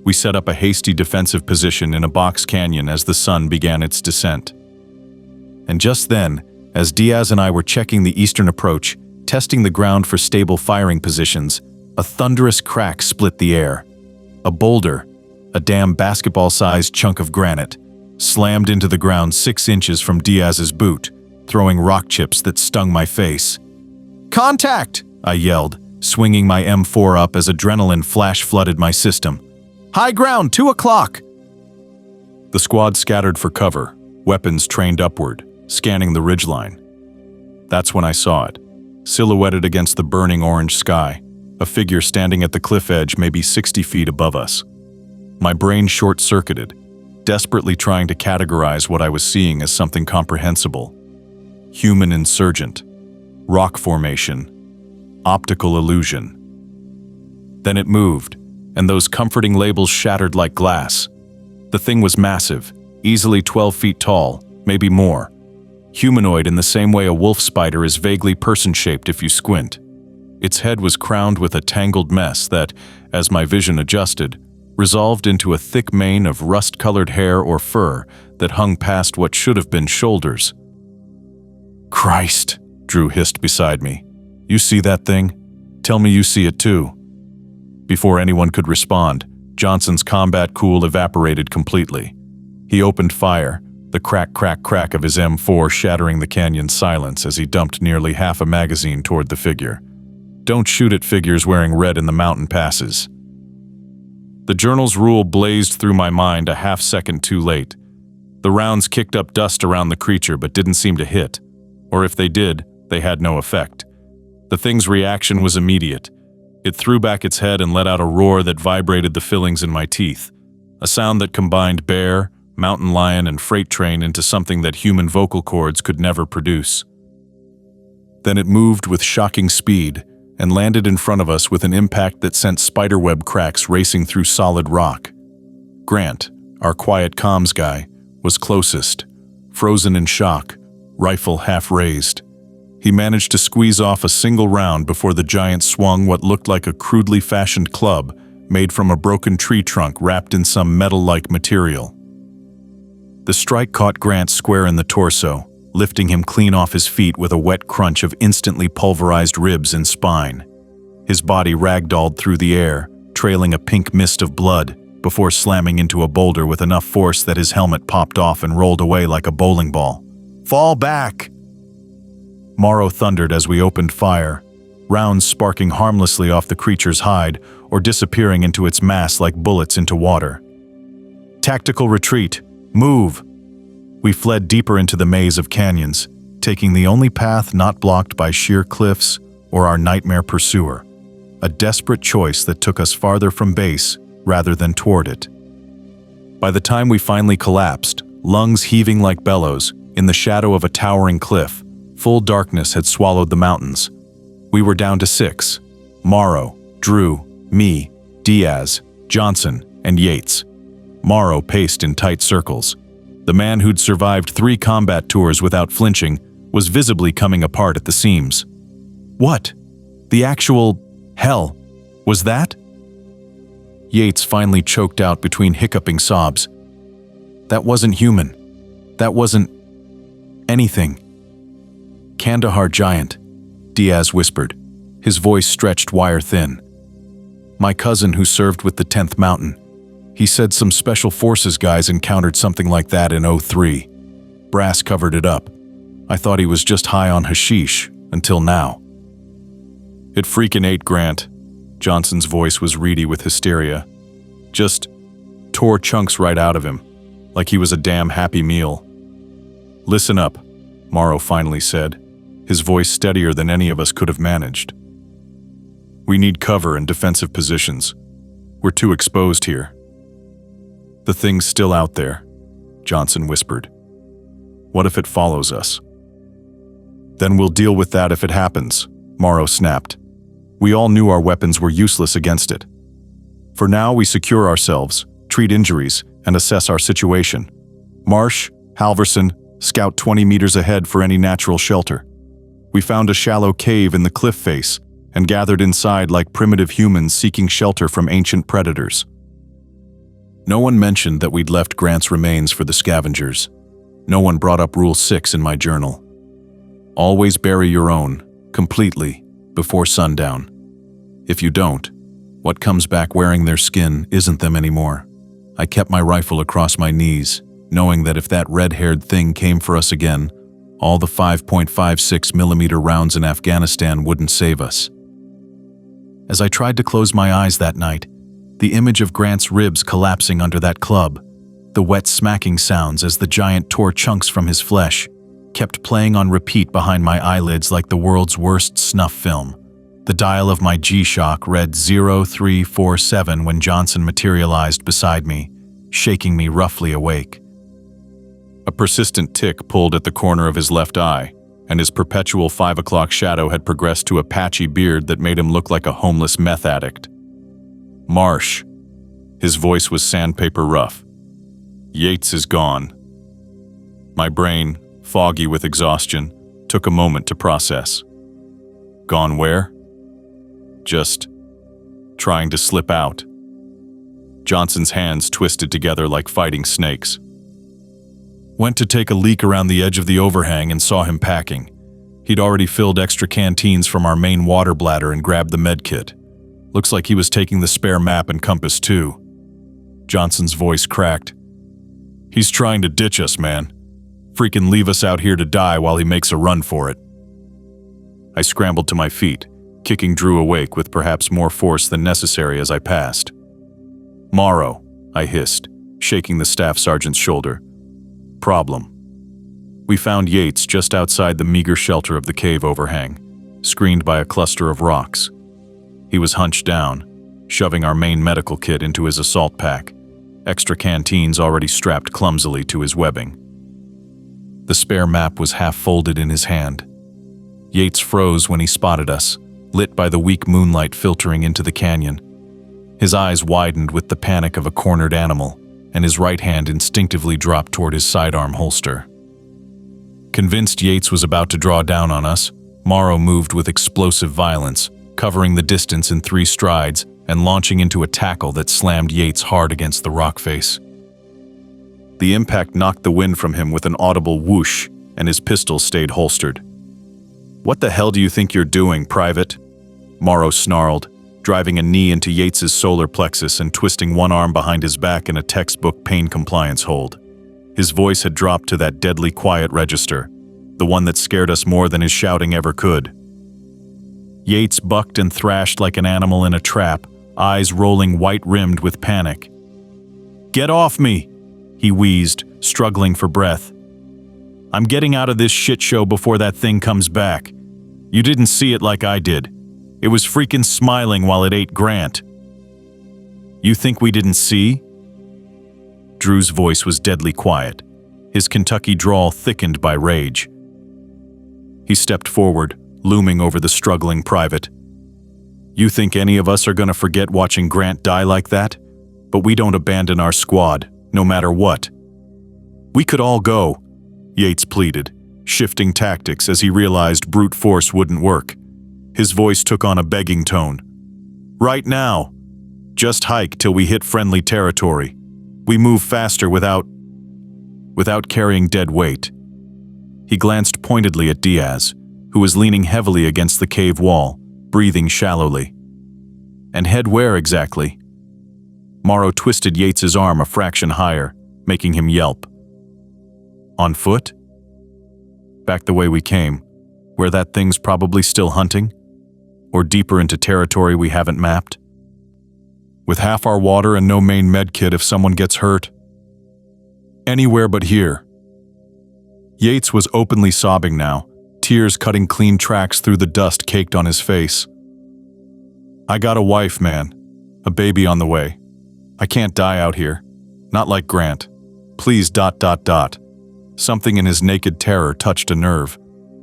We set up a hasty defensive position in a box canyon as the sun began its descent. And just then, as Diaz and I were checking the eastern approach, testing the ground for stable firing positions, a thunderous crack split the air. A boulder, a damn basketball-sized chunk of granite, slammed into the ground 6 inches from Diaz's boot, throwing rock chips that stung my face. "Contact!" I yelled, swinging my M4 up as adrenaline flash-flooded my system. "High ground, 2 o'clock!" The squad scattered for cover, weapons trained upward, scanning the ridgeline. That's when I saw it, silhouetted against the burning orange sky, a figure standing at the cliff edge maybe 60 feet above us. My brain short-circuited, desperately trying to categorize what I was seeing as something comprehensible. Human insurgent, rock formation, optical illusion. Then it moved, and those comforting labels shattered like glass. The thing was massive, easily 12 feet tall, maybe more. Humanoid in the same way a wolf spider is vaguely person-shaped if you squint. Its head was crowned with a tangled mess that, as my vision adjusted, resolved into a thick mane of rust-colored hair or fur that hung past what should have been shoulders. "Christ," Drew hissed beside me. "You see that thing? Tell me you see it too." Before anyone could respond, Johnson's combat cool evaporated completely. He opened fire, the crack, crack, crack of his M4 shattering the canyon's silence as he dumped nearly half a magazine toward the figure. Don't shoot at figures wearing red in the mountain passes. The journal's rule blazed through my mind a half-second too late. The rounds kicked up dust around the creature but didn't seem to hit. Or if they did, they had no effect. The thing's reaction was immediate. It threw back its head and let out a roar that vibrated the fillings in my teeth. A sound that combined bear, mountain lion, and freight train into something that human vocal cords could never produce. Then it moved with shocking speed and landed in front of us with an impact that sent spiderweb cracks racing through solid rock. Grant, our quiet comms guy, was closest, frozen in shock, rifle half raised. He managed to squeeze off a single round before the giant swung what looked like a crudely fashioned club made from a broken tree trunk wrapped in some metal-like material. The strike caught Grant square in the torso, lifting him clean off his feet with a wet crunch of instantly pulverized ribs and spine. His body ragdolled through the air, trailing a pink mist of blood, before slamming into a boulder with enough force that his helmet popped off and rolled away like a bowling ball. "Fall back!" Morrow thundered as we opened fire, rounds sparking harmlessly off the creature's hide or disappearing into its mass like bullets into water. "Tactical retreat! Move!" We fled deeper into the maze of canyons, taking the only path not blocked by sheer cliffs or our nightmare pursuer, a desperate choice that took us farther from base rather than toward it. By the time we finally collapsed, lungs heaving like bellows, in the shadow of a towering cliff, full darkness had swallowed the mountains. We were down to 6: Morrow, Drew, me, Diaz, Johnson, and Yates. Morrow paced in tight circles. The man who'd survived 3 combat tours without flinching was visibly coming apart at the seams. What? The actual hell was that? Yates finally choked out between hiccuping sobs. That wasn't human. That wasn't anything. "Kandahar giant," Diaz whispered, his voice stretched wire-thin. "My cousin who served with the 10th Mountain. He said some special forces guys encountered something like that in '03. Brass covered it up. I thought he was just high on hashish, until now." "It freaking ate Grant." Johnson's voice was reedy with hysteria. "Just tore chunks right out of him, like he was a damn Happy Meal." "Listen up," Morrow finally said, his voice steadier than any of us could have managed. "We need cover and defensive positions. We're too exposed here." "The thing's still out there," Johnson whispered. "What if it follows us?" "Then we'll deal with that if it happens," Morrow snapped. We all knew our weapons were useless against it. For now, we secure ourselves, treat injuries, and assess our situation. Marsh, Halverson, scout 20 meters ahead for any natural shelter. We found a shallow cave in the cliff face and gathered inside like primitive humans seeking shelter from ancient predators. No one mentioned that we'd left Grant's remains for the scavengers. No one brought up Rule 6 in my journal. Always bury your own, completely, before sundown. If you don't, what comes back wearing their skin isn't them anymore. I kept my rifle across my knees, knowing that if that red-haired thing came for us again, all the 5.56mm rounds in Afghanistan wouldn't save us. As I tried to close my eyes that night, the image of Grant's ribs collapsing under that club, the wet smacking sounds as the giant tore chunks from his flesh, kept playing on repeat behind my eyelids like the world's worst snuff film. The dial of my G-Shock read 0347 when Johnson materialized beside me, shaking me roughly awake. A persistent tick pulled at the corner of his left eye, and his perpetual 5 o'clock shadow had progressed to a patchy beard that made him look like a homeless meth addict. "Marsh," His voice was sandpaper rough. Yates is gone. My brain, foggy with exhaustion, took a moment to process. Gone where? Just trying to slip out. Johnson's hands twisted together like fighting snakes. Went to take a leak around the edge of the overhang and saw him packing. He'd already filled extra canteens from our main water bladder and grabbed the med kit. Looks like he was taking the spare map and compass too. Johnson's voice cracked. He's trying to ditch us, man. Freaking leave us out here to die while he makes a run for it. I scrambled to my feet, kicking Drew awake with perhaps more force than necessary as I passed. Morrow, I hissed, shaking the staff sergeant's shoulder. Problem. We found Yates just outside the meager shelter of the cave overhang, screened by a cluster of rocks. He was hunched down, shoving our main medical kit into his assault pack, extra canteens already strapped clumsily to his webbing. The spare map was half folded in his hand. Yates froze when he spotted us, lit by the weak moonlight filtering into the canyon. His eyes widened with the panic of a cornered animal, and his right hand instinctively dropped toward his sidearm holster. Convinced Yates was about to draw down on us, Morrow moved with explosive violence, covering the distance in 3 strides and launching into a tackle that slammed Yates hard against the rock face. The impact knocked the wind from him with an audible whoosh, and his pistol stayed holstered. "What the hell do you think you're doing, Private?" Morrow snarled, driving a knee into Yates's solar plexus and twisting one arm behind his back in a textbook pain compliance hold. His voice had dropped to that deadly quiet register, the one that scared us more than his shouting ever could. Yates bucked and thrashed like an animal in a trap, eyes rolling white-rimmed with panic. "Get off me!" he wheezed, struggling for breath. "I'm getting out of this shit show before that thing comes back. You didn't see it like I did. It was freaking smiling while it ate Grant." "You think we didn't see?" Drew's voice was deadly quiet, his Kentucky drawl thickened by rage. He stepped forward, looming over the struggling private. "You think any of us are going to forget watching Grant die like that? But we don't abandon our squad, no matter what." "We could all go," Yates pleaded, shifting tactics as he realized brute force wouldn't work. His voice took on a begging tone. "Right now. Just hike till we hit friendly territory. We move faster without carrying dead weight." He glanced pointedly at Diaz, who was leaning heavily against the cave wall, breathing shallowly. "And head where exactly?" Morrow twisted Yates's arm a fraction higher, making him yelp. "On foot? Back the way we came, where that thing's probably still hunting? Or deeper into territory we haven't mapped? With half our water and no main med kit if someone gets hurt? Anywhere but here." Yates was openly sobbing now, tears cutting clean tracks through the dust caked on his face. "I got a wife, man. A baby on the way. I can't die out here. Not like Grant. Please ... Something in his naked terror touched a nerve,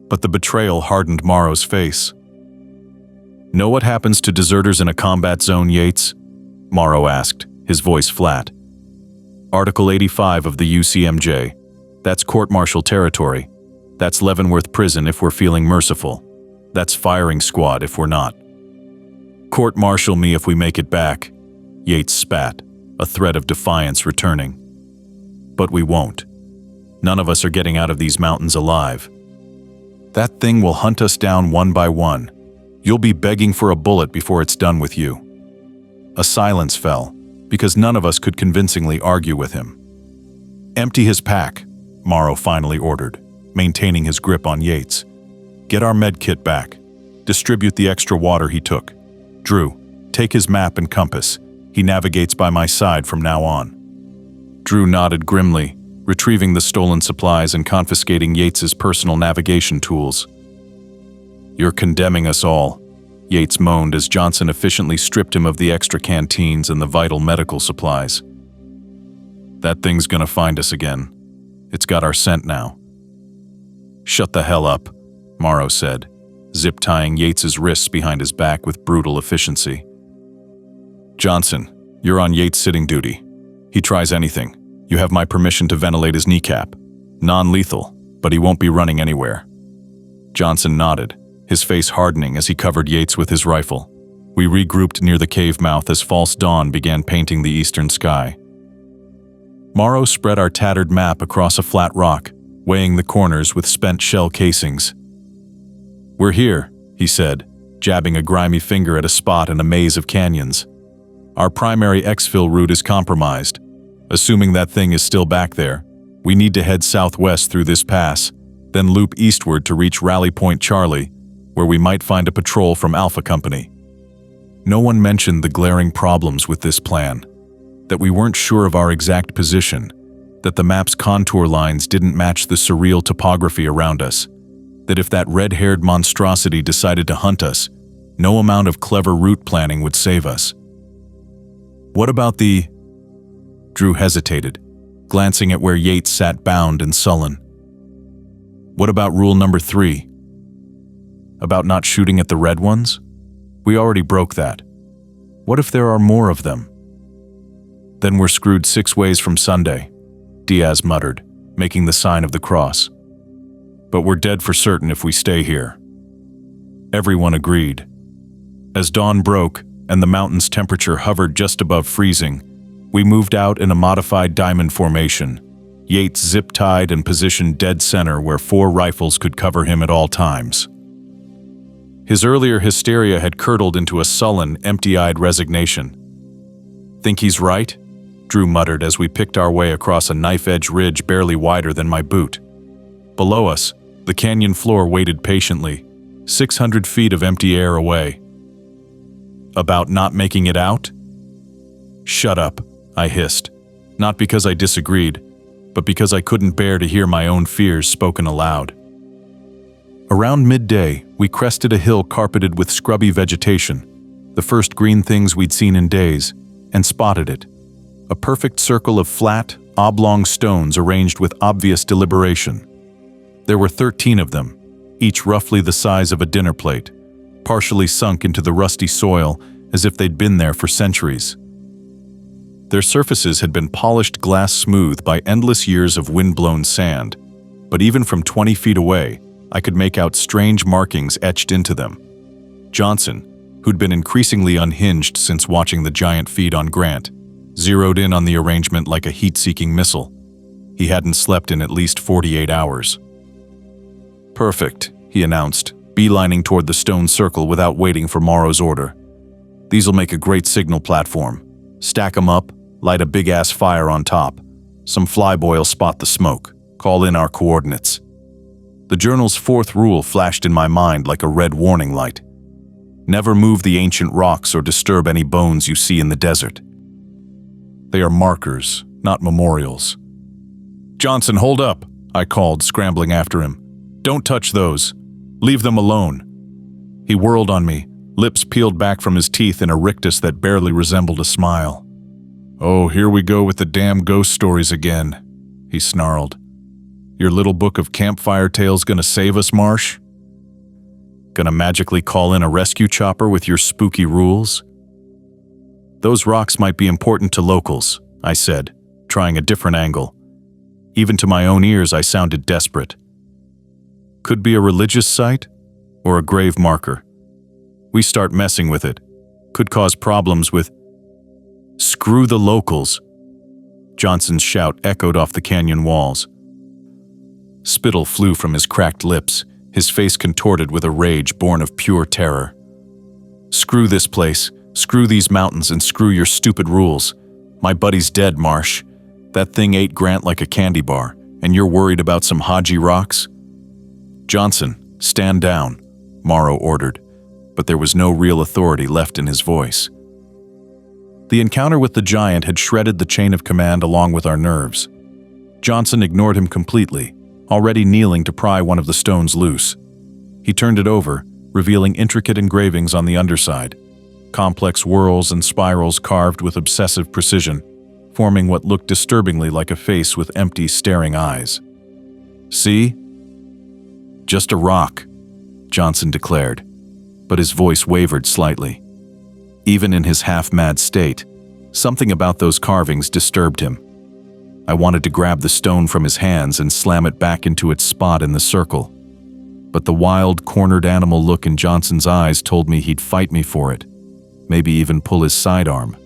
but the betrayal hardened Morrow's face. "Know what happens to deserters in a combat zone, Yates?" Morrow asked, his voice flat. "Article 85 of the UCMJ. That's court-martial territory. That's Leavenworth Prison if we're feeling merciful. That's firing squad if we're not. Court-martial me if we make it back," Yates spat, a threat of defiance returning. "But we won't. None of us are getting out of these mountains alive. That thing will hunt us down one by one. You'll be begging for a bullet before it's done with you." A silence fell, because none of us could convincingly argue with him. "Empty his pack," Morrow finally ordered, maintaining his grip on Yates. "Get our med kit back. Distribute the extra water he took. Drew, take his map and compass. He navigates by my side from now on." Drew nodded grimly, retrieving the stolen supplies and confiscating Yates's personal navigation tools. "You're condemning us all," Yates moaned as Johnson efficiently stripped him of the extra canteens and the vital medical supplies. "That thing's gonna find us again. It's got our scent now." "Shut the hell up," Morrow said, zip-tying Yates's wrists behind his back with brutal efficiency. "Johnson, You're on Yates sitting duty. He tries anything. You have my permission to ventilate his kneecap. Non-lethal, but he won't be running anywhere." Johnson nodded, his face hardening as he covered Yates with his rifle. We regrouped near the cave mouth as false dawn began painting the eastern sky. Morrow spread our tattered map across a flat rock, weighing the corners with spent shell casings. "We're here," he said, jabbing a grimy finger at a spot in a maze of canyons. "Our primary exfil route is compromised. Assuming that thing is still back there, we need to head southwest through this pass, then loop eastward to reach Rally Point Charlie, where we might find a patrol from Alpha Company." No one mentioned the glaring problems with this plan, that we weren't sure of our exact position, that the map's contour lines didn't match the surreal topography around us, that if that red-haired monstrosity decided to hunt us, no amount of clever route planning would save us. "What about the—" Drew hesitated, glancing at where Yates sat bound and sullen. "What about rule number 3? About not shooting at the red ones? We already broke that. What if there are more of them?" "Then we're screwed 6 ways from Sunday," Diaz muttered, making the sign of the cross. "But we're dead for certain if we stay here." Everyone agreed. As dawn broke and the mountain's temperature hovered just above freezing, we moved out in a modified diamond formation, Yates zip-tied and positioned dead center where 4 rifles could cover him at all times. His earlier hysteria had curdled into a sullen, empty-eyed resignation. "Think he's right?" Drew muttered as we picked our way across a knife-edge ridge barely wider than my boot. Below us, the canyon floor waited patiently, 600 feet of empty air away. "About not making it out?" "Shut up," I hissed, not because I disagreed, but because I couldn't bear to hear my own fears spoken aloud. Around midday, we crested a hill carpeted with scrubby vegetation, the first green things we'd seen in days, and spotted it. A perfect circle of flat, oblong stones arranged with obvious deliberation. There were 13 of them, each roughly the size of a dinner plate, partially sunk into the rusty soil as if they'd been there for centuries. Their surfaces had been polished glass smooth by endless years of wind-blown sand, but even from 20 feet away, I could make out strange markings etched into them. Johnson, who'd been increasingly unhinged since watching the giant feed on Grant, zeroed in on the arrangement like a heat-seeking missile. He hadn't slept in at least 48 hours. "Perfect," he announced, beelining toward the stone circle without waiting for Morrow's order. "These'll make a great signal platform. Stack 'em up, light a big-ass fire on top. Some flyboy'll spot the smoke. Call in our coordinates." The journal's 4th rule flashed in my mind like a red warning light. Never move the ancient rocks or disturb any bones you see in the desert. They are markers, not memorials. "Johnson, hold up," I called, scrambling after him. "Don't touch those. Leave them alone." He whirled on me, lips peeled back from his teeth in a rictus that barely resembled a smile. "Oh, here we go with the damn ghost stories again," he snarled. "Your little book of campfire tales gonna save us, Marsh? Gonna magically call in a rescue chopper with your spooky rules?" "Those rocks might be important to locals," I said, trying a different angle. Even to my own ears, I sounded desperate. "Could be a religious site or a grave marker. We start messing with it. Could cause problems with—" "Screw the locals!" Johnson's shout echoed off the canyon walls. Spittle flew from his cracked lips, his face contorted with a rage born of pure terror. "Screw this place, screw these mountains, and screw your stupid rules. My buddy's dead, Marsh. That thing ate Grant like a candy bar, and you're worried about some Haji rocks?" "Johnson, stand down," Morrow ordered, but there was no real authority left in his voice. The encounter with the giant had shredded the chain of command along with our nerves. Johnson ignored him completely, already kneeling to pry one of the stones loose. He turned it over, revealing intricate engravings on the underside, complex whorls and spirals carved with obsessive precision, forming what looked disturbingly like a face with empty, staring eyes. "See? Just a rock," Johnson declared, but his voice wavered slightly. Even in his half-mad state, Something about those carvings disturbed him. I wanted to grab the stone from his hands and slam it back into its spot in the circle. But the wild, cornered animal look in Johnson's eyes told me he'd fight me for it, maybe even pull his sidearm.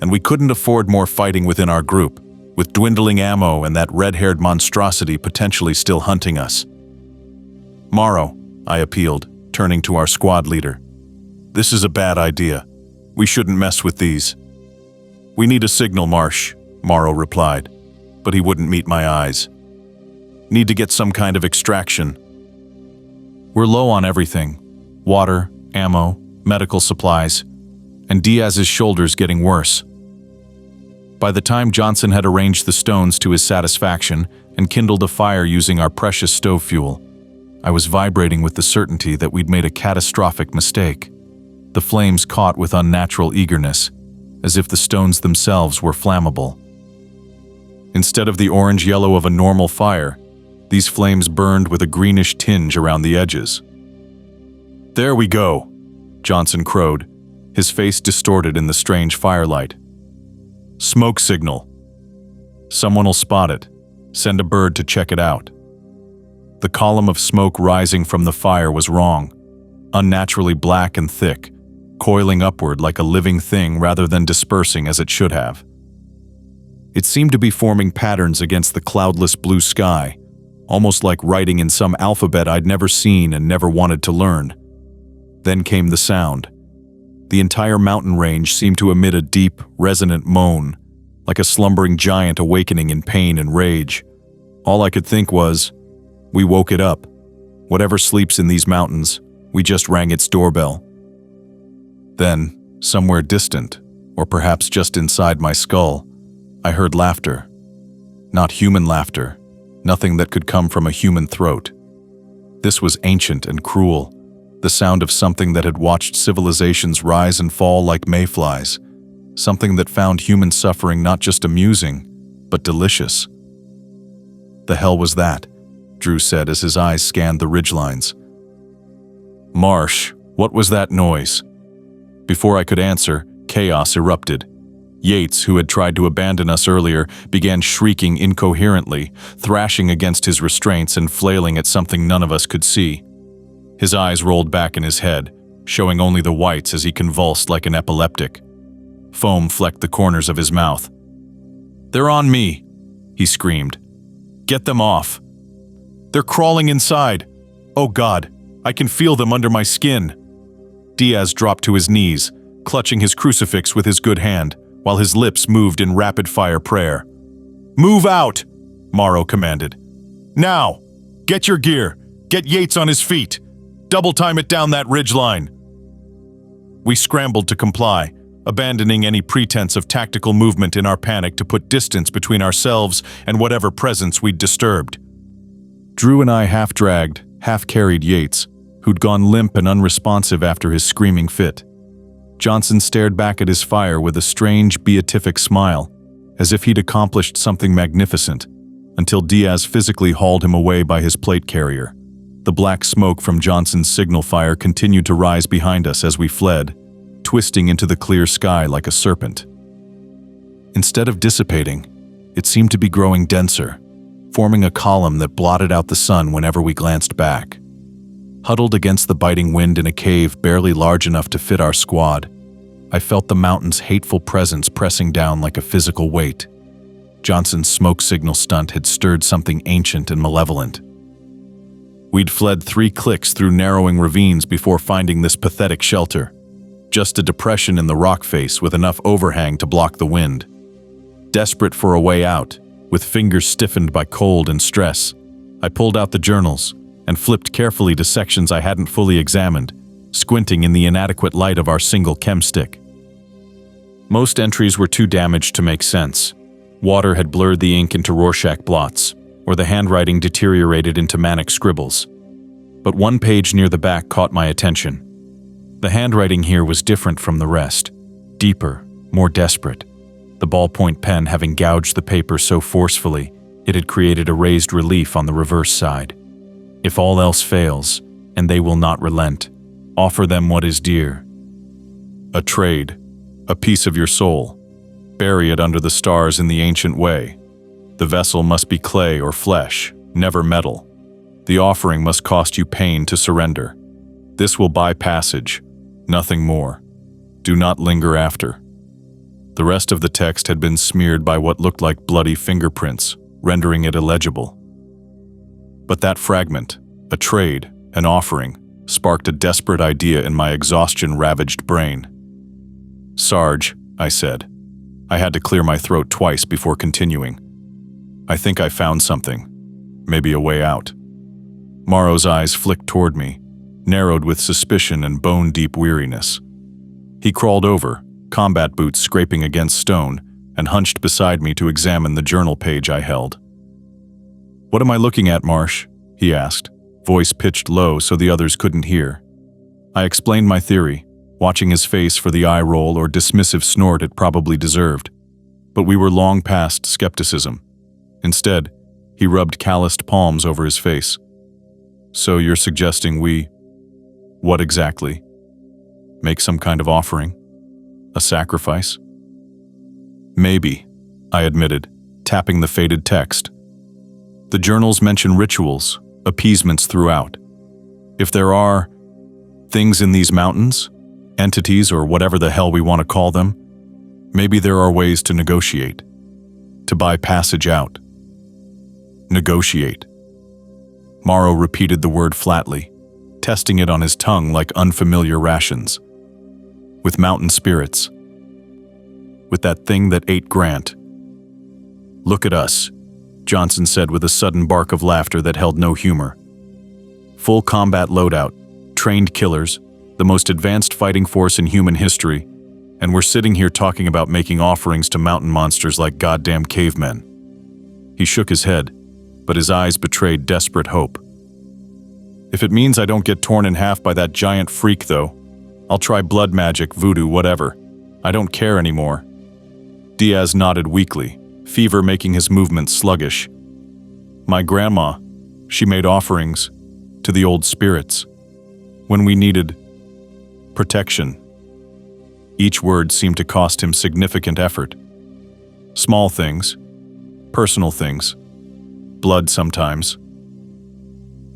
And we couldn't afford more fighting within our group, with dwindling ammo and that red-haired monstrosity potentially still hunting us. "Morrow," I appealed, turning to our squad leader. "This is a bad idea. We shouldn't mess with these." "We need a signal, Marsh," Morrow replied, but he wouldn't meet my eyes. "Need to get some kind of extraction. We're low on everything: water, ammo, medical supplies, and Diaz's shoulder's getting worse." By the time Johnson had arranged the stones to his satisfaction and kindled a fire using our precious stove fuel, I was vibrating with the certainty that we'd made a catastrophic mistake. The flames caught with unnatural eagerness, as if the stones themselves were flammable. Instead of the orange-yellow of a normal fire, these flames burned with a greenish tinge around the edges. "There we go," Johnson crowed, his face distorted in the strange firelight. "Smoke signal. Someone'll spot it. Send a bird to check it out." The column of smoke rising from the fire was wrong, unnaturally black and thick, coiling upward like a living thing rather than dispersing as it should have. It seemed to be forming patterns against the cloudless blue sky, almost like writing in some alphabet I'd never seen and never wanted to learn. Then came the sound. The entire mountain range seemed to emit a deep, resonant moan, like a slumbering giant awakening in pain and rage. All I could think was, we woke it up. Whatever sleeps in these mountains, we just rang its doorbell. Then, somewhere distant, or perhaps just inside my skull, I heard laughter. Not human laughter, nothing that could come from a human throat. This was ancient and cruel, the sound of something that had watched civilizations rise and fall like mayflies, something that found human suffering not just amusing, but delicious. "The hell was that?" Drew said as his eyes scanned the ridgelines. "Marsh, what was that noise?" Before I could answer, chaos erupted. Yates, who had tried to abandon us earlier, began shrieking incoherently, thrashing against his restraints and flailing at something none of us could see. His eyes rolled back in his head, showing only the whites as he convulsed like an epileptic. Foam flecked the corners of his mouth. "They're on me," he screamed. "Get them off. They're crawling inside. Oh God, I can feel them under my skin." Diaz dropped to his knees, clutching his crucifix with his good hand, while his lips moved in rapid-fire prayer. "Move out!" Morrow commanded. "Now! Get your gear! Get Yates on his feet! Double-time it down that ridgeline!" We scrambled to comply, abandoning any pretense of tactical movement in our panic to put distance between ourselves and whatever presence we'd disturbed. Drew and I half-dragged, half-carried Yates, who'd gone limp and unresponsive after his screaming fit. Johnson stared back at his fire with a strange, beatific smile, as if he'd accomplished something magnificent, until Diaz physically hauled him away by his plate carrier. The black smoke from Johnson's signal fire continued to rise behind us as we fled, twisting into the clear sky like a serpent. Instead of dissipating, it seemed to be growing denser, forming a column that blotted out the sun whenever we glanced back. Huddled against the biting wind in a cave barely large enough to fit our squad, I felt the mountain's hateful presence pressing down like a physical weight. Johnson's smoke signal stunt had stirred something ancient and malevolent. We'd fled 3 clicks through narrowing ravines before finding this pathetic shelter. Just a depression in the rock face with enough overhang to block the wind. Desperate for a way out, with fingers stiffened by cold and stress, I pulled out the journals and flipped carefully to sections I hadn't fully examined, squinting in the inadequate light of our single chem stick. Most entries were too damaged to make sense. Water had blurred the ink into Rorschach blots, or the handwriting deteriorated into manic scribbles. But one page near the back caught my attention. The handwriting here was different from the rest, deeper, more desperate. The ballpoint pen having gouged the paper so forcefully, it had created a raised relief on the reverse side. "If all else fails, and they will not relent, offer them what is dear." A trade, A piece of your soul. Bury it under the stars in the ancient way. The vessel must be clay or flesh, never metal. The offering must cost you pain to surrender. This will buy passage, nothing more. Do not linger after. The rest of the text had been smeared by what looked like bloody fingerprints, rendering it illegible. But that fragment, a trade, an offering, sparked a desperate idea in my exhaustion-ravaged brain. "Sarge," I said. I had to clear my throat twice before continuing. "I think I found something. Maybe a way out." Morrow's eyes flicked toward me, narrowed with suspicion and bone-deep weariness. He crawled over, combat boots scraping against stone, and hunched beside me to examine the journal page I held. "What am I looking at, Marsh?" he asked, voice pitched low so the others couldn't hear. I explained my theory, watching his face for the eye roll or dismissive snort it probably deserved. But we were long past skepticism. Instead, he rubbed calloused palms over his face. "So you're suggesting we—" "What exactly? Make some kind of offering? A sacrifice?" "Maybe," I admitted, tapping the faded text. "The journals mention rituals, appeasements throughout. If there are things in these mountains, entities or whatever the hell we want to call them, maybe there are ways to negotiate, to buy passage out." Negotiate. Morrow repeated the word flatly, testing it on his tongue like unfamiliar rations. "With mountain spirits. With that thing that ate Grant." "Look at us," Johnson said with a sudden bark of laughter that held no humor. "Full combat loadout, trained killers, the most advanced fighting force in human history, and we're sitting here talking about making offerings to mountain monsters like goddamn cavemen." He shook his head, but his eyes betrayed desperate hope. "If it means I don't get torn in half by that giant freak, though, I'll try blood magic, voodoo, whatever. I don't care anymore." Diaz nodded weakly, fever making his movements sluggish. "My grandma, she made offerings to the old spirits when we needed protection." Each word seemed to cost him significant effort. Small things, personal things, blood sometimes.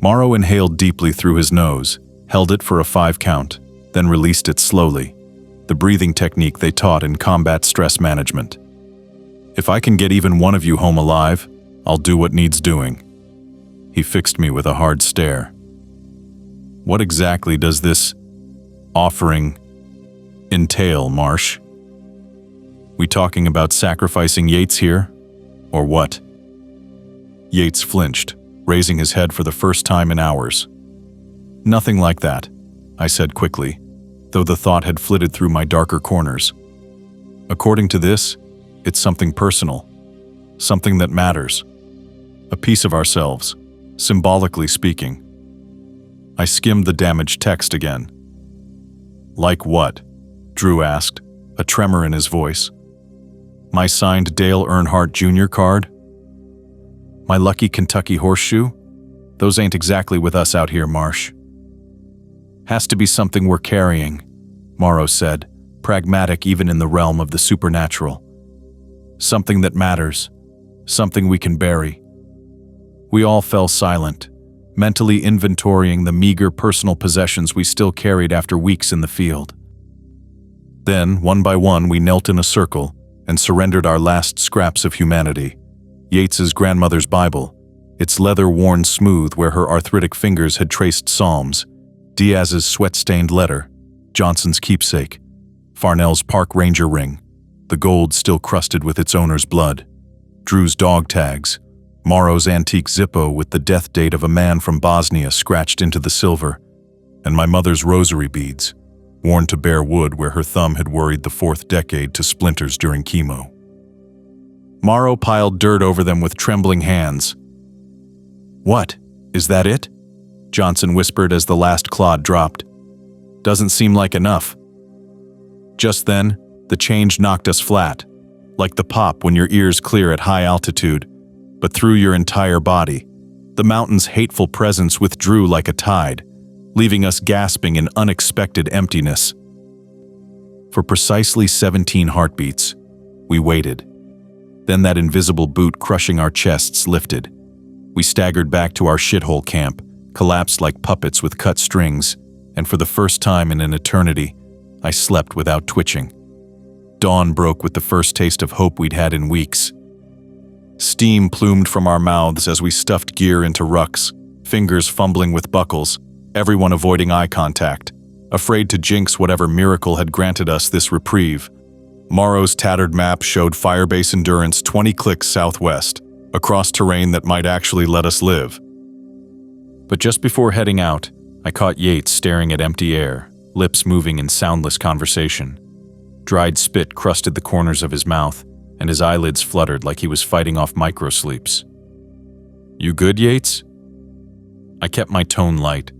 Morrow inhaled deeply through his nose, held it for a 5 count, then released it slowly, the breathing technique they taught in combat stress management. "If I can get even one of you home alive, I'll do what needs doing." He fixed me with a hard stare. "What exactly does this offering entail, Marsh? We talking about sacrificing Yates here, or what?" Yates flinched, raising his head for the first time in hours. "Nothing like that," I said quickly, though the thought had flitted through my darker corners. "According to this, it's something personal, something that matters. A piece of ourselves, symbolically speaking." I skimmed the damaged text again. "Like what?" Drew asked, a tremor in his voice. "My signed Dale Earnhardt Jr. card? My lucky Kentucky horseshoe? Those ain't exactly with us out here, Marsh." "Has to be something we're carrying," Morrow said, pragmatic even in the realm of the supernatural. "Something that matters, something we can bury." We all fell silent, mentally inventorying the meager personal possessions we still carried after weeks in the field. Then, one by one, we knelt in a circle and surrendered our last scraps of humanity. Yates's grandmother's Bible, its leather worn smooth where her arthritic fingers had traced psalms, Diaz's sweat-stained letter, Johnson's keepsake, Farnell's park ranger ring, the gold still crusted with its owner's blood, Drew's dog tags, Morrow's antique Zippo with the death date of a man from Bosnia scratched into the silver, and my mother's rosary beads, worn to bare wood where her thumb had worried the 4th decade to splinters during chemo. Morrow piled dirt over them with trembling hands. "What? Is that it?" Johnson whispered as the last clod dropped. "Doesn't seem like enough." Just then, the change knocked us flat, like the pop when your ears clear at high altitude, but through your entire body. The mountain's hateful presence withdrew like a tide, leaving us gasping in unexpected emptiness. For precisely 17 heartbeats, we waited. Then that invisible boot crushing our chests lifted. We staggered back to our shithole camp, collapsed like puppets with cut strings, and for the first time in an eternity, I slept without twitching. Dawn broke with the first taste of hope we'd had in weeks. Steam plumed from our mouths as we stuffed gear into rucks, fingers fumbling with buckles, everyone avoiding eye contact, afraid to jinx whatever miracle had granted us this reprieve. Morrow's tattered map showed Firebase Endurance 20 clicks southwest, across terrain that might actually let us live. But just before heading out, I caught Yates staring at empty air, lips moving in soundless conversation. Dried spit crusted the corners of his mouth, and his eyelids fluttered like he was fighting off microsleeps. "You good, Yates?" I kept my tone light,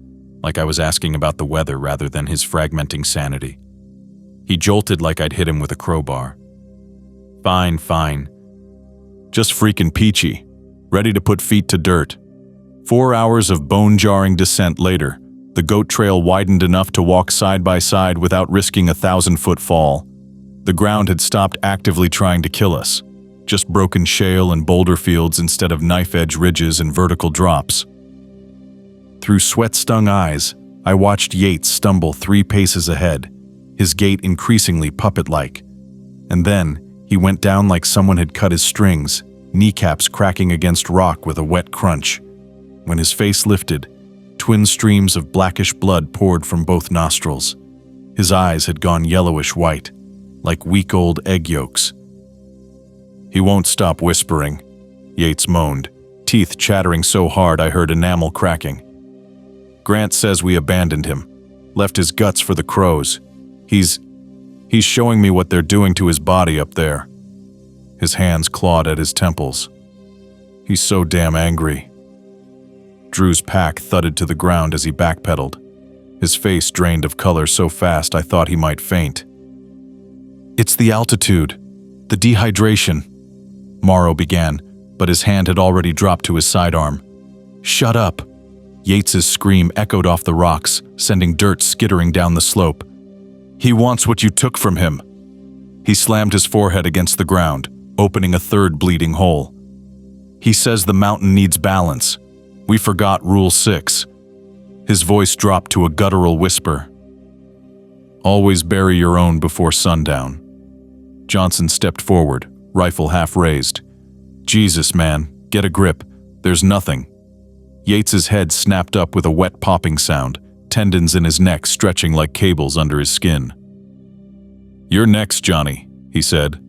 like I was asking about the weather rather than his fragmenting sanity. He jolted like I'd hit him with a crowbar. Fine. Just freaking peachy, ready to put feet to dirt." 4 hours of bone-jarring descent later, the goat trail widened enough to walk side by side without risking a 1,000-foot fall. The ground had stopped actively trying to kill us, just broken shale and boulder fields instead of knife-edge ridges and vertical drops. Through sweat-stung eyes, I watched Yates stumble 3 paces ahead, his gait increasingly puppet-like. And then, he went down like someone had cut his strings, kneecaps cracking against rock with a wet crunch. When his face lifted, twin streams of blackish blood poured from both nostrils. His eyes had gone yellowish-white, like week-old egg yolks. "He won't stop whispering," Yates moaned, teeth chattering so hard I heard enamel cracking. "Grant says we abandoned him, left his guts for the crows. He's showing me what they're doing to his body up there." His hands clawed at his temples. "He's so damn angry." Drew's pack thudded to the ground as he backpedaled. His face drained of color so fast I thought he might faint. "It's the altitude, the dehydration," Morrow began, but his hand had already dropped to his sidearm. "Shut up." Yates's scream echoed off the rocks, sending dirt skittering down the slope. "He wants what you took from him." He slammed his forehead against the ground, opening a 3rd bleeding hole. "He says the mountain needs balance. We forgot Rule 6. His voice dropped to a guttural whisper. "Always bury your own before sundown." Johnson stepped forward, rifle half raised. "Jesus, man, get a grip. There's nothing." Yates's head snapped up with a wet popping sound, tendons in his neck stretching like cables under his skin. "You're next, Johnny," he said,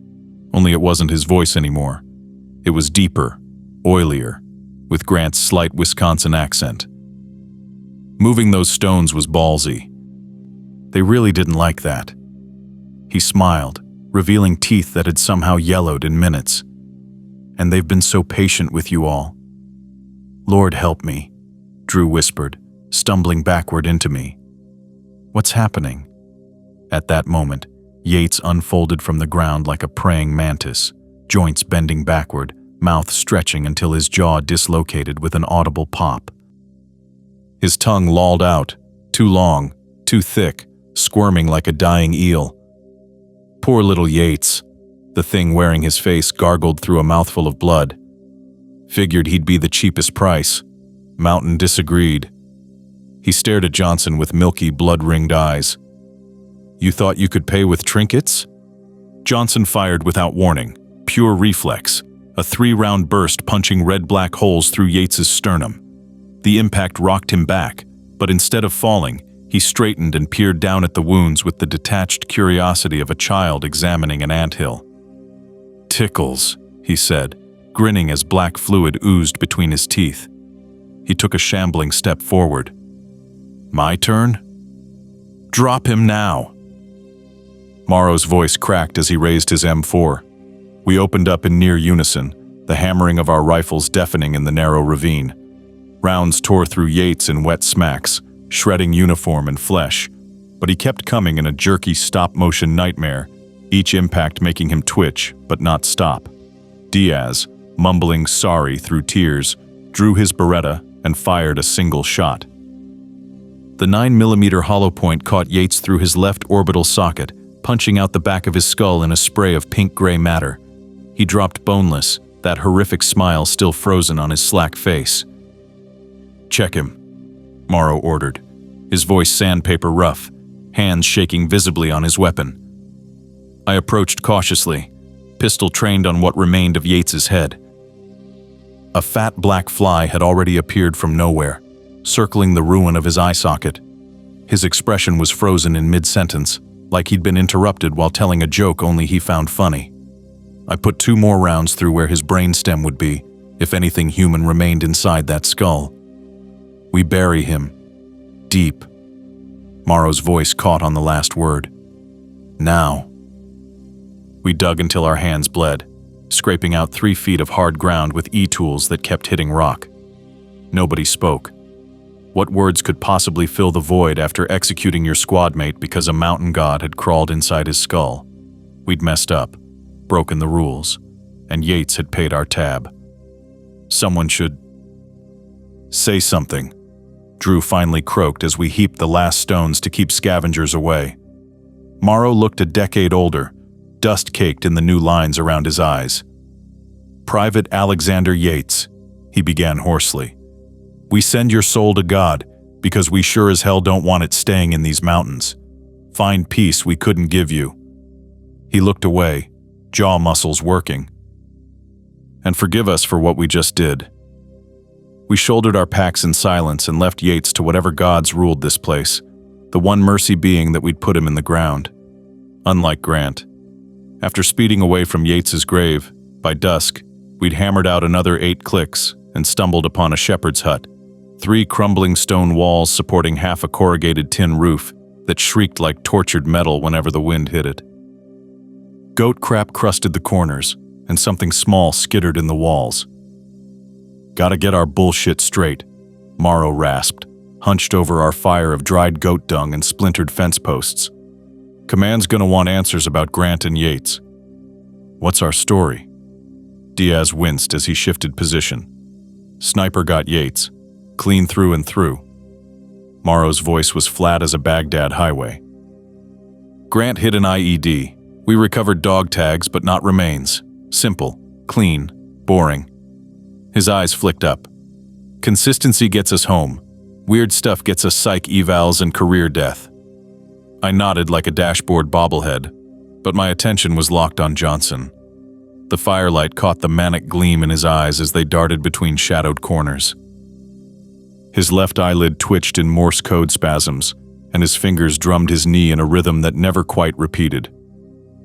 only it wasn't his voice anymore. It was deeper, oilier, with Grant's slight Wisconsin accent. Moving those stones was ballsy. They really didn't like that. He smiled, revealing teeth that had somehow yellowed in minutes. "And they've been so patient with you all." "Lord help me," Drew whispered, stumbling backward into me. "What's happening?" At that moment, Yates unfolded from the ground like a praying mantis, joints bending backward, mouth stretching until his jaw dislocated with an audible pop. His tongue lolled out, too long, too thick, squirming like a dying eel. Poor little Yates, the thing wearing his face gargled through a mouthful of blood. Figured he'd be the cheapest price. Mountain disagreed. He stared at Johnson with milky, blood-ringed eyes. "You thought you could pay with trinkets?" Johnson fired without warning, pure reflex, a 3-round burst punching red-black holes through Yates's sternum. The impact rocked him back, but instead of falling, he straightened and peered down at the wounds with the detached curiosity of a child examining an anthill. "Tickles," he said, grinning as black fluid oozed between his teeth. He took a shambling step forward. "My turn?" "Drop him now." Morrow's voice cracked as he raised his M4. We opened up in near unison, the hammering of our rifles deafening in the narrow ravine. Rounds tore through Yates in wet smacks, shredding uniform and flesh, but he kept coming in a jerky stop-motion nightmare, each impact making him twitch, but not stop. Diaz, mumbling sorry through tears, drew his Beretta and fired a single shot. The 9mm hollow point caught Yates through his left orbital socket, punching out the back of his skull in a spray of pink-gray matter. He dropped boneless, that horrific smile still frozen on his slack face. "Check him," Morrow ordered, his voice sandpaper rough, hands shaking visibly on his weapon. I approached cautiously, pistol trained on what remained of Yates's head. A fat black fly had already appeared from nowhere, circling the ruin of his eye socket. His expression was frozen in mid-sentence, like he'd been interrupted while telling a joke only he found funny. I put 2 more rounds through where his brainstem would be, if anything human remained inside that skull. "We bury him. Deep." Morrow's voice caught on the last word. "Now." We dug until our hands bled, scraping out 3 feet of hard ground with e-tools that kept hitting rock. Nobody spoke. What words could possibly fill the void after executing your squad mate because a mountain god had crawled inside his skull? We'd messed up, broken the rules, and Yates had paid our tab. Someone should say something, Drew finally croaked as we heaped the last stones to keep scavengers away. Morrow looked a decade older, dust-caked in the new lines around his eyes. "Private Alexander Yates," he began hoarsely. "We send your soul to God because we sure as hell don't want it staying in these mountains. Find peace we couldn't give you." He looked away, jaw muscles working. "And forgive us for what we just did." We shouldered our packs in silence and left Yates to whatever gods ruled this place, the one mercy being that we'd put him in the ground. Unlike Grant. After speeding away from Yates's grave, by dusk, we'd hammered out another 8 clicks and stumbled upon a shepherd's hut, 3 crumbling stone walls supporting half a corrugated tin roof that shrieked like tortured metal whenever the wind hit it. Goat crap crusted the corners, and something small skittered in the walls. "Gotta get our bullshit straight," Morrow rasped, hunched over our fire of dried goat dung and splintered fence posts. "Command's gonna want answers about Grant and Yates." "What's our story?" Diaz winced as he shifted position. "Sniper got Yates, clean through and through." Morrow's voice was flat as a Baghdad highway. "Grant hit an IED. We recovered dog tags but not remains. Simple, clean, boring." His eyes flicked up. "Consistency gets us home. Weird stuff gets us psych evals and career death." I nodded like a dashboard bobblehead, but my attention was locked on Johnson. The firelight caught the manic gleam in his eyes as they darted between shadowed corners. His left eyelid twitched in Morse code spasms, and his fingers drummed his knee in a rhythm that never quite repeated.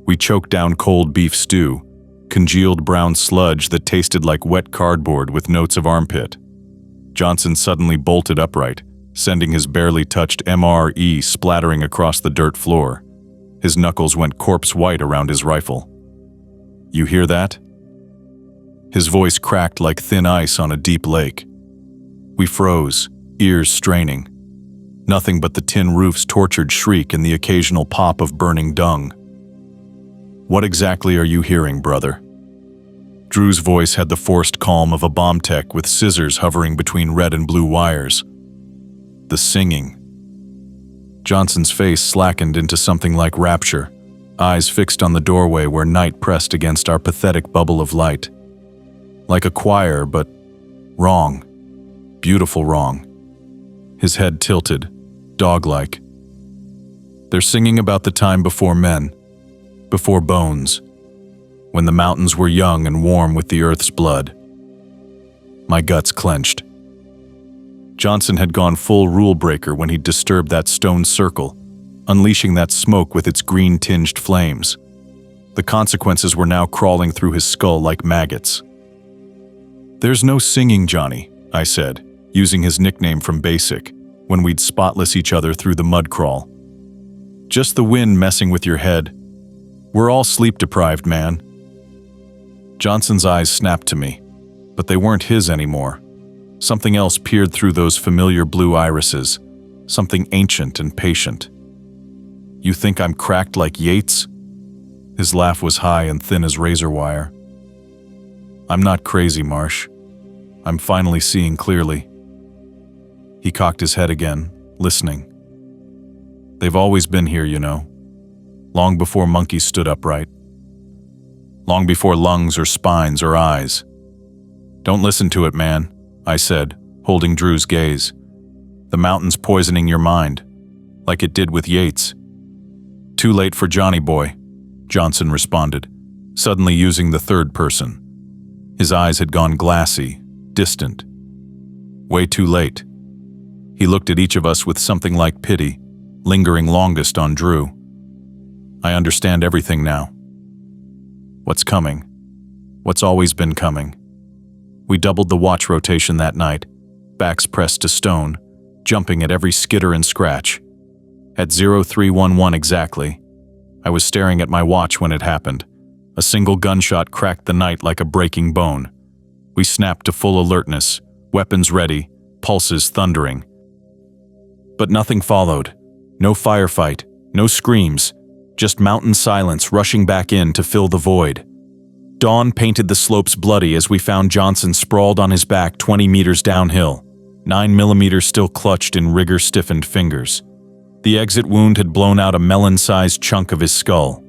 We choked down cold beef stew, congealed brown sludge that tasted like wet cardboard with notes of armpit. Johnson suddenly bolted upright, sending his barely touched MRE splattering across the dirt floor. His knuckles went corpse white around his rifle. "You hear that?" His voice cracked like thin ice on a deep lake. We froze, ears straining. Nothing but the tin roof's tortured shriek and the occasional pop of burning dung. "What exactly are you hearing, brother?" Drew's voice had the forced calm of a bomb tech with scissors hovering between red and blue wires. "The singing." Johnson's face slackened into something like rapture, eyes fixed on the doorway where night pressed against our pathetic bubble of light. Like a choir, but wrong. Beautiful wrong. His head tilted, dog-like. "They're singing about the time before men, before bones, when the mountains were young and warm with the earth's blood." My guts clenched. Johnson had gone full rule breaker when he disturbed that stone circle, unleashing that smoke with its green-tinged flames. The consequences were now crawling through his skull like maggots. "There's no singing, Johnny," I said, using his nickname from Basic, when we'd spotless each other through the mud crawl. "Just the wind messing with your head. We're all sleep-deprived, man." Johnson's eyes snapped to me, but they weren't his anymore. Something else peered through those familiar blue irises, something ancient and patient. "You think I'm cracked like Yates?" His laugh was high and thin as razor wire. "I'm not crazy, Marsh. I'm finally seeing clearly." He cocked his head again, listening. "They've always been here, you know. long before monkeys stood upright. Long before lungs or spines or eyes. "Don't listen to it, man," I said, holding Drew's gaze. "The mountain's poisoning your mind, like it did with Yates." "Too late for Johnny boy," Johnson responded, suddenly using the third person. His eyes had gone glassy, distant. "Way too late." He looked at each of us with something like pity, lingering longest on Drew. "I understand everything now. What's coming? What's always been coming." We doubled the watch rotation that night, backs pressed to stone, jumping at every skitter and scratch. At 0311 exactly, I was staring at my watch when it happened. A single gunshot cracked the night like a breaking bone. We snapped to full alertness, weapons ready, pulses thundering. But nothing followed. No firefight, no screams, just mountain silence rushing back in to fill the void. Dawn painted the slopes bloody as we found Johnson sprawled on his back 20 meters downhill, 9mm still clutched in rigor-stiffened fingers. The exit wound had blown out a melon-sized chunk of his skull.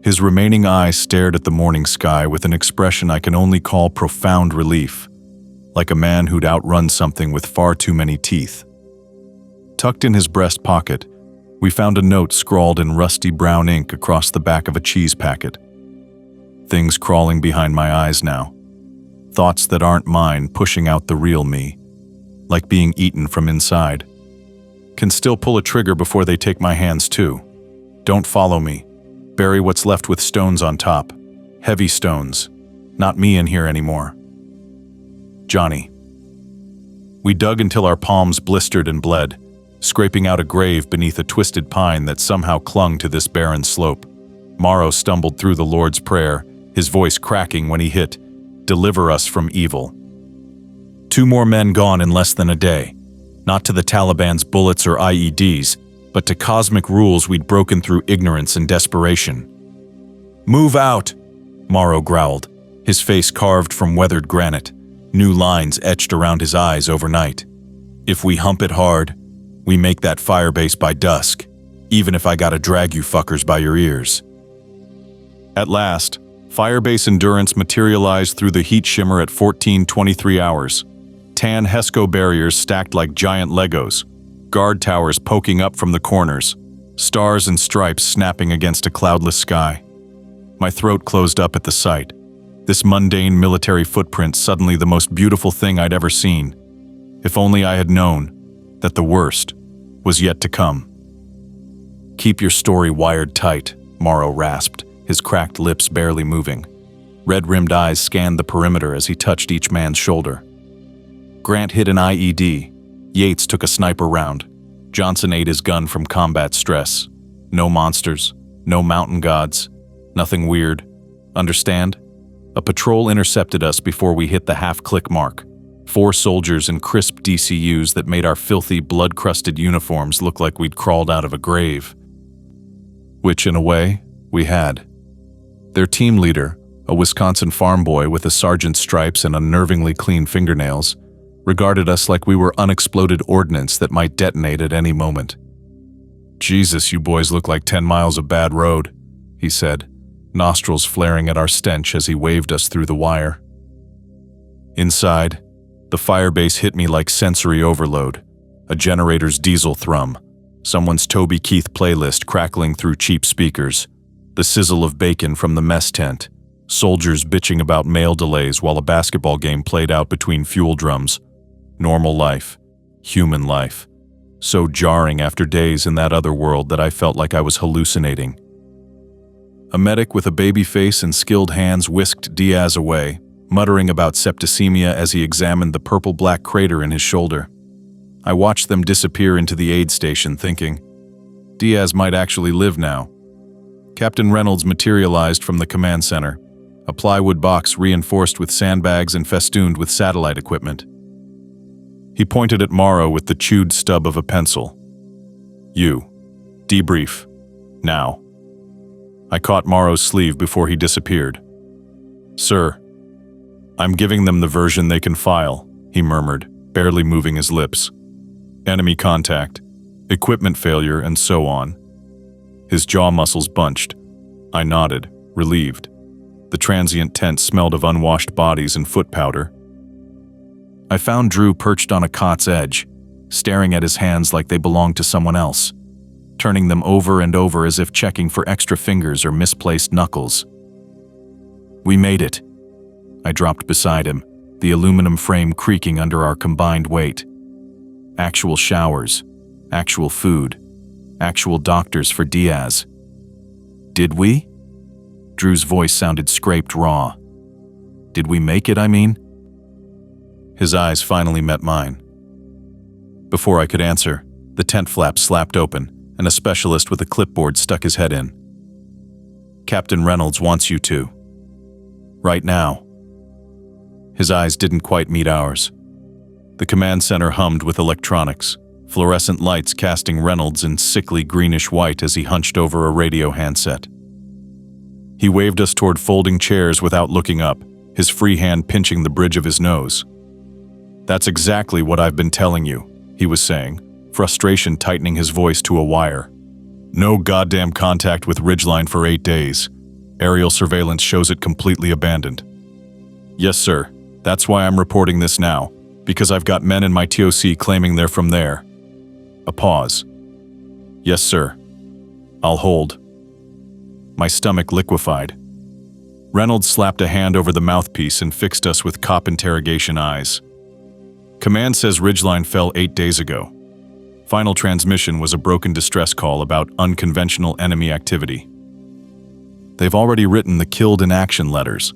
His remaining eye stared at the morning sky with an expression I can only call profound relief, like a man who'd outrun something with far too many teeth. Tucked in his breast pocket, we found a note scrawled in rusty brown ink across the back of a cheese packet. Things crawling behind my eyes now. Thoughts that aren't mine pushing out the real me, like being eaten from inside. Can still pull a trigger before they take my hands too. Don't follow me. Bury what's left with stones on top. Heavy stones. Not me in here anymore. Johnny. We dug until our palms blistered and bled, scraping out a grave beneath a twisted pine that somehow clung to this barren slope. Morrow stumbled through the Lord's Prayer, his voice cracking when he hit, "Deliver us from evil." 2 more men gone in less than a day. Not to the Taliban's bullets or IEDs, but to cosmic rules we'd broken through ignorance and desperation. "Move out," Morrow growled, his face carved from weathered granite, new lines etched around his eyes overnight. "If we hump it hard, we make that firebase by dusk, even if I gotta drag you fuckers by your ears." At last, Firebase Endurance materialized through the heat shimmer at 14:23 hours. Tan HESCO barriers stacked like giant Legos, guard towers poking up from the corners, stars and stripes snapping against a cloudless sky. My throat closed up at the sight. This mundane military footprint suddenly the most beautiful thing I'd ever seen. If only I had known that the worst was yet to come. "Keep your story wired tight," Morrow rasped, his cracked lips barely moving. Red-rimmed eyes scanned the perimeter as he touched each man's shoulder. Grant hit an IED. Yates took a sniper round. Johnson ate his gun from combat stress. No monsters, no mountain gods, nothing weird. Understand? A patrol intercepted us before we hit the half-click mark. 4 soldiers in crisp DCUs that made our filthy, blood-crusted uniforms look like we'd crawled out of a grave. Which, in a way, we had. Their team leader, a Wisconsin farm boy with a sergeant's stripes and unnervingly clean fingernails, regarded us like we were unexploded ordnance that might detonate at any moment. "Jesus, you boys look like 10 miles of bad road," he said, nostrils flaring at our stench as he waved us through the wire. Inside, the firebase hit me like sensory overload, a generator's diesel thrum, someone's Toby Keith playlist crackling through cheap speakers, the sizzle of bacon from the mess tent, soldiers bitching about mail delays while a basketball game played out between fuel drums. Normal life, human life, so jarring after days in that other world that I felt like I was hallucinating. A medic with a baby face and skilled hands whisked Diaz away, muttering about septicemia as he examined the purple-black crater in his shoulder. I watched them disappear into the aid station thinking, Diaz might actually live now. Captain Reynolds materialized from the command center, a plywood box reinforced with sandbags and festooned with satellite equipment. He pointed at Morrow with the chewed stub of a pencil. "You. Debrief. Now." I caught Morrow's sleeve before he disappeared. "Sir, I'm giving them the version they can file," he murmured, barely moving his lips. "Enemy contact, equipment failure, and so on. His jaw muscles bunched. I nodded, relieved. The transient tent smelled of unwashed bodies and foot powder. I found Drew perched on a cot's edge, staring at his hands like they belonged to someone else, turning them over and over as if checking for extra fingers or misplaced knuckles. We made it. I dropped beside him, the aluminum frame creaking under our combined weight. Actual showers, actual food, actual doctors for Diaz. Did we? Drew's voice sounded scraped raw. Did we make it, I mean? His eyes finally met mine. Before I could answer, the tent flap slapped open, and a specialist with a clipboard stuck his head in. Captain Reynolds wants you to. Right now. His eyes didn't quite meet ours. The command center hummed with electronics, fluorescent lights casting Reynolds in sickly greenish white as he hunched over a radio handset. He waved us toward folding chairs without looking up, his free hand pinching the bridge of his nose. That's exactly what I've been telling you, he was saying, frustration tightening his voice to a wire. No goddamn contact with Ridgeline for 8 days. Aerial surveillance shows it completely abandoned. Yes, sir. That's why I'm reporting this now, because I've got men in my TOC claiming they're from there. A pause. Yes, sir. I'll hold. My stomach liquefied. Reynolds slapped a hand over the mouthpiece and fixed us with cop interrogation eyes. Command says Ridgeline fell 8 days ago. Final transmission was a broken distress call about unconventional enemy activity. They've already written the killed in action letters.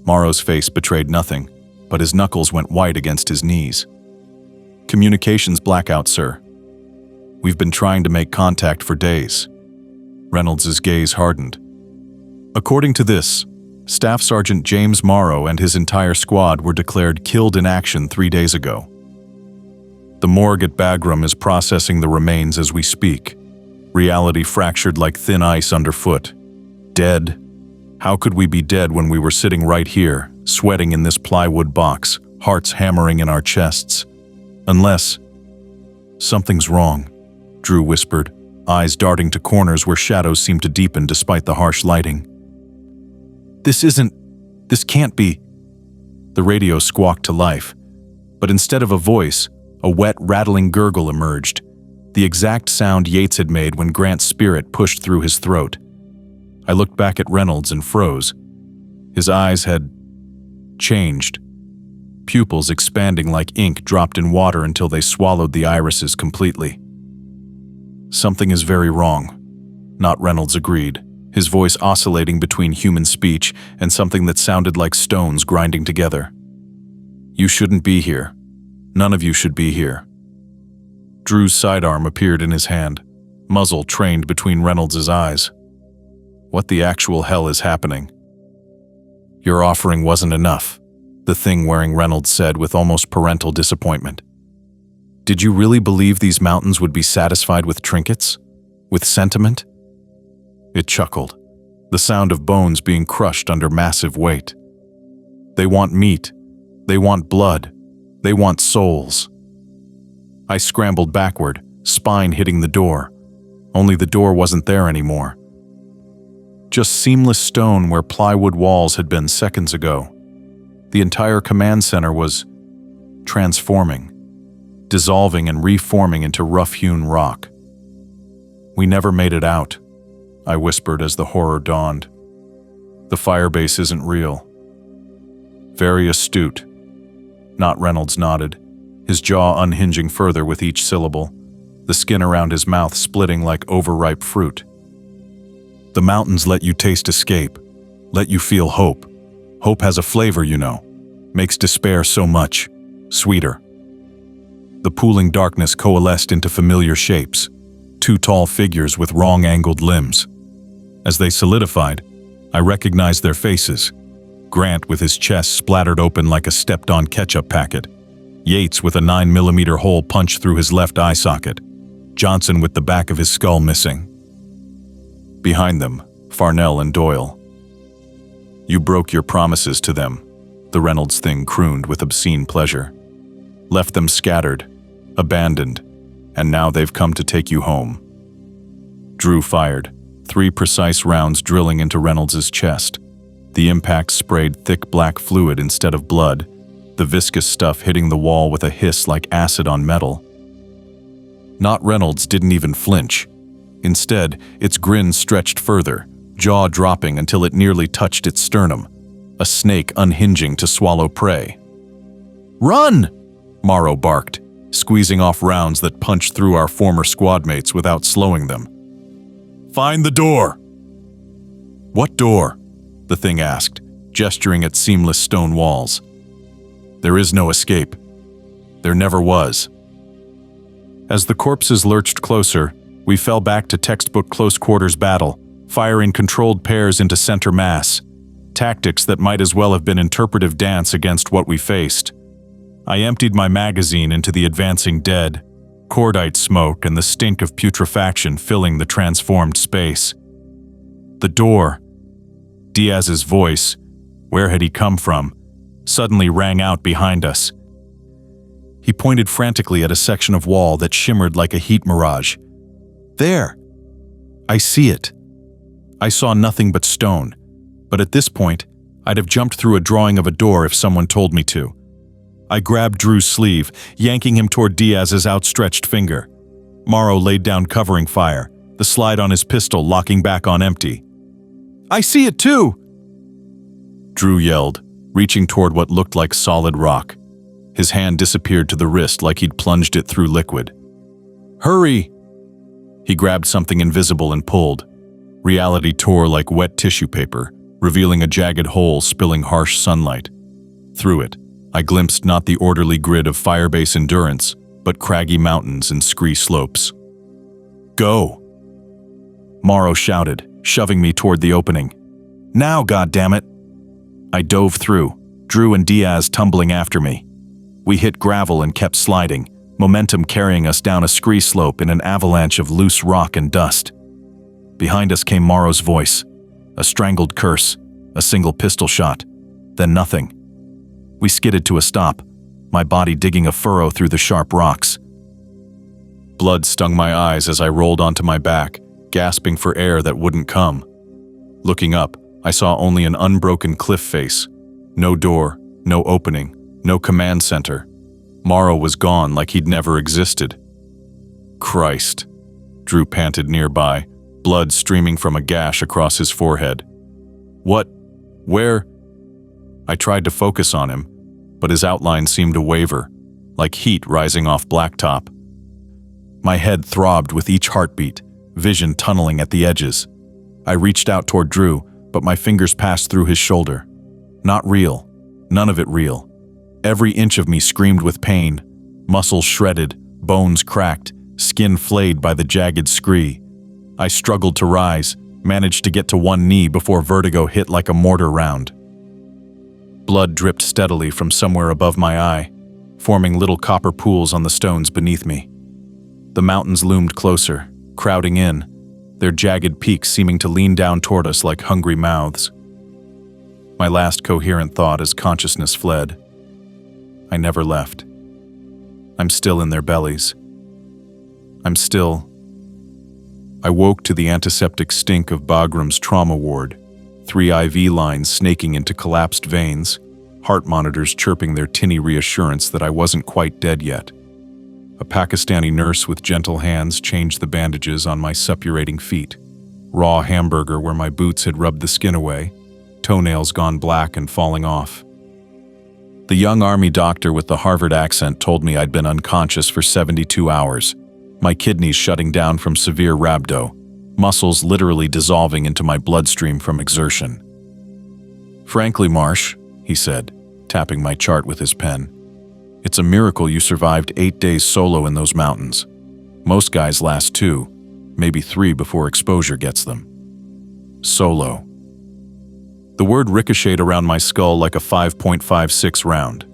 Morrow's face betrayed nothing, but his knuckles went white against his knees. Communications blackout, sir. We've been trying to make contact for days. Reynolds' gaze hardened. According to this, Staff Sergeant James Morrow and his entire squad were declared killed in action 3 days ago. The morgue at Bagram is processing the remains as we speak. Reality fractured like thin ice underfoot. Dead? How could we be dead when we were sitting right here, sweating in this plywood box, hearts hammering in our chests? Unless… Something's wrong, Drew whispered, eyes darting to corners where shadows seemed to deepen despite the harsh lighting. This can't be… The radio squawked to life, but instead of a voice, a wet, rattling gurgle emerged, the exact sound Yates had made when Grant's spirit pushed through his throat. I looked back at Reynolds and froze. His eyes had changed. Pupils expanding like ink dropped in water until they swallowed the irises completely. Something is very wrong, Not Reynolds agreed, his voice oscillating between human speech and something that sounded like stones grinding together. You shouldn't be here. None of you should be here. Drew's sidearm appeared in his hand, muzzle trained between Reynolds' eyes. What the actual hell is happening? Your offering wasn't enough, the thing-wearing Reynolds said with almost parental disappointment. Did you really believe these mountains would be satisfied with trinkets? With sentiment? It chuckled, the sound of bones being crushed under massive weight. They want meat. They want blood. They want souls. I scrambled backward, spine hitting the door. Only the door wasn't there anymore. Just seamless stone where plywood walls had been seconds ago. The entire command center was transforming, dissolving and reforming into rough-hewn rock. We never made it out, I whispered as the horror dawned. The firebase isn't real. Very astute. Not Reynolds nodded, his jaw unhinging further with each syllable, the skin around his mouth splitting like overripe fruit. The mountains let you taste escape, let you feel hope. Hope has a flavor, you know, makes despair so much sweeter. The pooling darkness coalesced into familiar shapes, two tall figures with wrong-angled limbs. As they solidified, I recognized their faces. Grant with his chest splattered open like a stepped-on ketchup packet. Yates with a 9mm hole punched through his left eye socket. Johnson with the back of his skull missing. Behind them, Farnell and Doyle. You broke your promises to them, the Reynolds thing crooned with obscene pleasure. Left them scattered, abandoned, and now they've come to take you home. Drew fired, 3 precise rounds drilling into Reynolds's chest. The impact sprayed thick black fluid instead of blood, the viscous stuff hitting the wall with a hiss like acid on metal. Not Reynolds didn't even flinch. Instead, its grin stretched further, jaw dropping until it nearly touched its sternum, a snake unhinging to swallow prey. "Run!" Morrow barked, squeezing off rounds that punched through our former squadmates without slowing them. "Find the door!" "What door?" the thing asked, gesturing at seamless stone walls. "There is no escape. There never was." As the corpses lurched closer, we fell back to textbook close-quarters battle, firing controlled pairs into center mass, tactics that might as well have been interpretive dance against what we faced. I emptied my magazine into the advancing dead, cordite smoke and the stink of putrefaction filling the transformed space. The door. Diaz's voice, where had he come from, suddenly rang out behind us. He pointed frantically at a section of wall that shimmered like a heat mirage. "There! I see it." I saw nothing but stone, but at this point, I'd have jumped through a drawing of a door if someone told me to. I grabbed Drew's sleeve, yanking him toward Diaz's outstretched finger. Morrow laid down covering fire, the slide on his pistol locking back on empty. "I see it too!" Drew yelled, reaching toward what looked like solid rock. His hand disappeared to the wrist like he'd plunged it through liquid. "Hurry!" He grabbed something invisible and pulled. Reality tore like wet tissue paper, revealing a jagged hole spilling harsh sunlight. Through it, I glimpsed not the orderly grid of Firebase Endurance, but craggy mountains and scree slopes. "Go!" Morrow shouted, shoving me toward the opening. "Now, goddammit!" I dove through, Drew and Diaz tumbling after me. We hit gravel and kept sliding, momentum carrying us down a scree slope in an avalanche of loose rock and dust. Behind us came Morrow's voice, a strangled curse, a single pistol shot, then nothing. We skidded to a stop, my body digging a furrow through the sharp rocks. Blood stung my eyes as I rolled onto my back, gasping for air that wouldn't come. Looking up, I saw only an unbroken cliff face. No door, no opening, no command center. Morrow was gone like he'd never existed. "Christ," Drew panted nearby, blood streaming from a gash across his forehead. "What? Where?" I tried to focus on him, but his outline seemed to waver, like heat rising off blacktop. My head throbbed with each heartbeat, vision tunneling at the edges. I reached out toward Drew, but my fingers passed through his shoulder. Not real. None of it real. Every inch of me screamed with pain, muscles shredded, bones cracked, skin flayed by the jagged scree. I struggled to rise, managed to get to one knee before vertigo hit like a mortar round. Blood dripped steadily from somewhere above my eye, forming little copper pools on the stones beneath me. The mountains loomed closer, crowding in, their jagged peaks seeming to lean down toward us like hungry mouths. My last coherent thought as consciousness fled. I never left. I'm still in their bellies. I woke to the antiseptic stink of Bagram's trauma ward, 3 IV lines snaking into collapsed veins, heart monitors chirping their tinny reassurance that I wasn't quite dead yet. A Pakistani nurse with gentle hands changed the bandages on my suppurating feet. Raw hamburger where my boots had rubbed the skin away, toenails gone black and falling off. The young army doctor with the Harvard accent told me I'd been unconscious for 72 hours, my kidneys shutting down from severe rhabdo, muscles literally dissolving into my bloodstream from exertion. "Frankly, Marsh," he said, tapping my chart with his pen, "it's a miracle you survived 8 days solo in those mountains. Most guys last 2, maybe 3 before exposure gets them." Solo. The word ricocheted around my skull like a 5.56 round.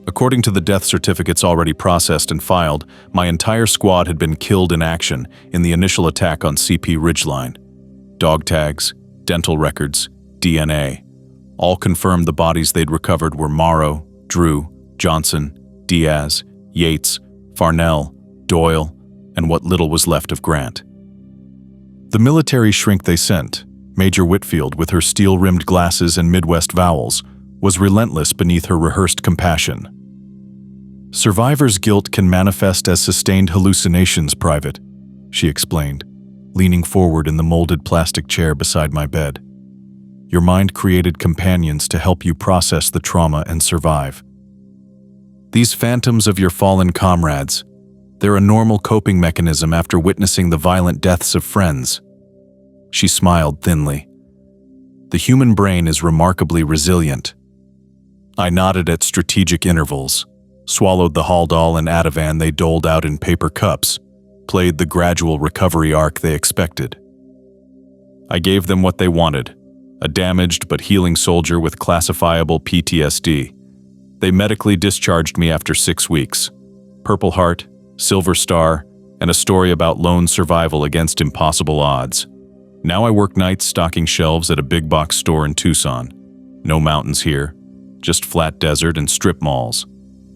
According to the death certificates already processed and filed, my entire squad had been killed in action in the initial attack on CP Ridgeline. Dog tags, dental records, DNA. All confirmed the bodies they'd recovered were Morrow, Drew, Johnson, Diaz, Yates, Farnell, Doyle, and what little was left of Grant. The military shrink they sent, Major Whitfield with her steel-rimmed glasses and Midwest vowels, was relentless beneath her rehearsed compassion. "Survivor's guilt can manifest as sustained hallucinations, Private," she explained, leaning forward in the molded plastic chair beside my bed. "Your mind created companions to help you process the trauma and survive. These phantoms of your fallen comrades, they're a normal coping mechanism after witnessing the violent deaths of friends." She smiled thinly. "The human brain is remarkably resilient." I nodded at strategic intervals, swallowed the Haldol and Ativan they doled out in paper cups, played the gradual recovery arc they expected. I gave them what they wanted, a damaged but healing soldier with classifiable PTSD. They medically discharged me after 6 weeks. Purple Heart, Silver Star, and a story about lone survival against impossible odds. Now I work nights stocking shelves at a big box store in Tucson. No mountains here, just flat desert and strip malls.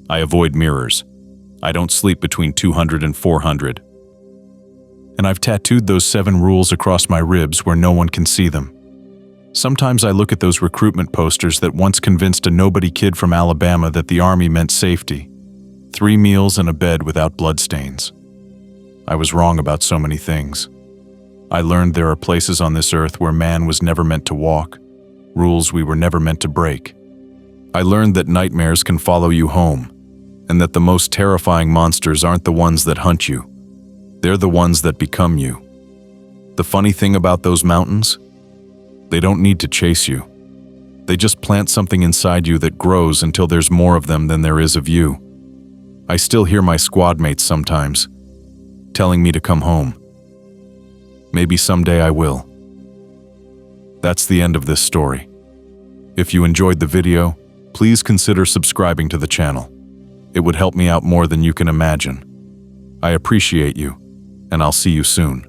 I avoid mirrors. I don't sleep between 200 and 400. And I've tattooed those 7 rules across my ribs where no one can see them. Sometimes I look at those recruitment posters that once convinced a nobody kid from Alabama that the Army meant safety. 3 meals and a bed without bloodstains. I was wrong about so many things. I learned there are places on this earth where man was never meant to walk, rules we were never meant to break. I learned that nightmares can follow you home, and that the most terrifying monsters aren't the ones that hunt you. They're the ones that become you. The funny thing about those mountains? They don't need to chase you. They just plant something inside you that grows until there's more of them than there is of you. I still hear my squad mates sometimes, telling me to come home. Maybe someday I will. That's the end of this story. If you enjoyed the video, please consider subscribing to the channel. It would help me out more than you can imagine. I appreciate you, and I'll see you soon.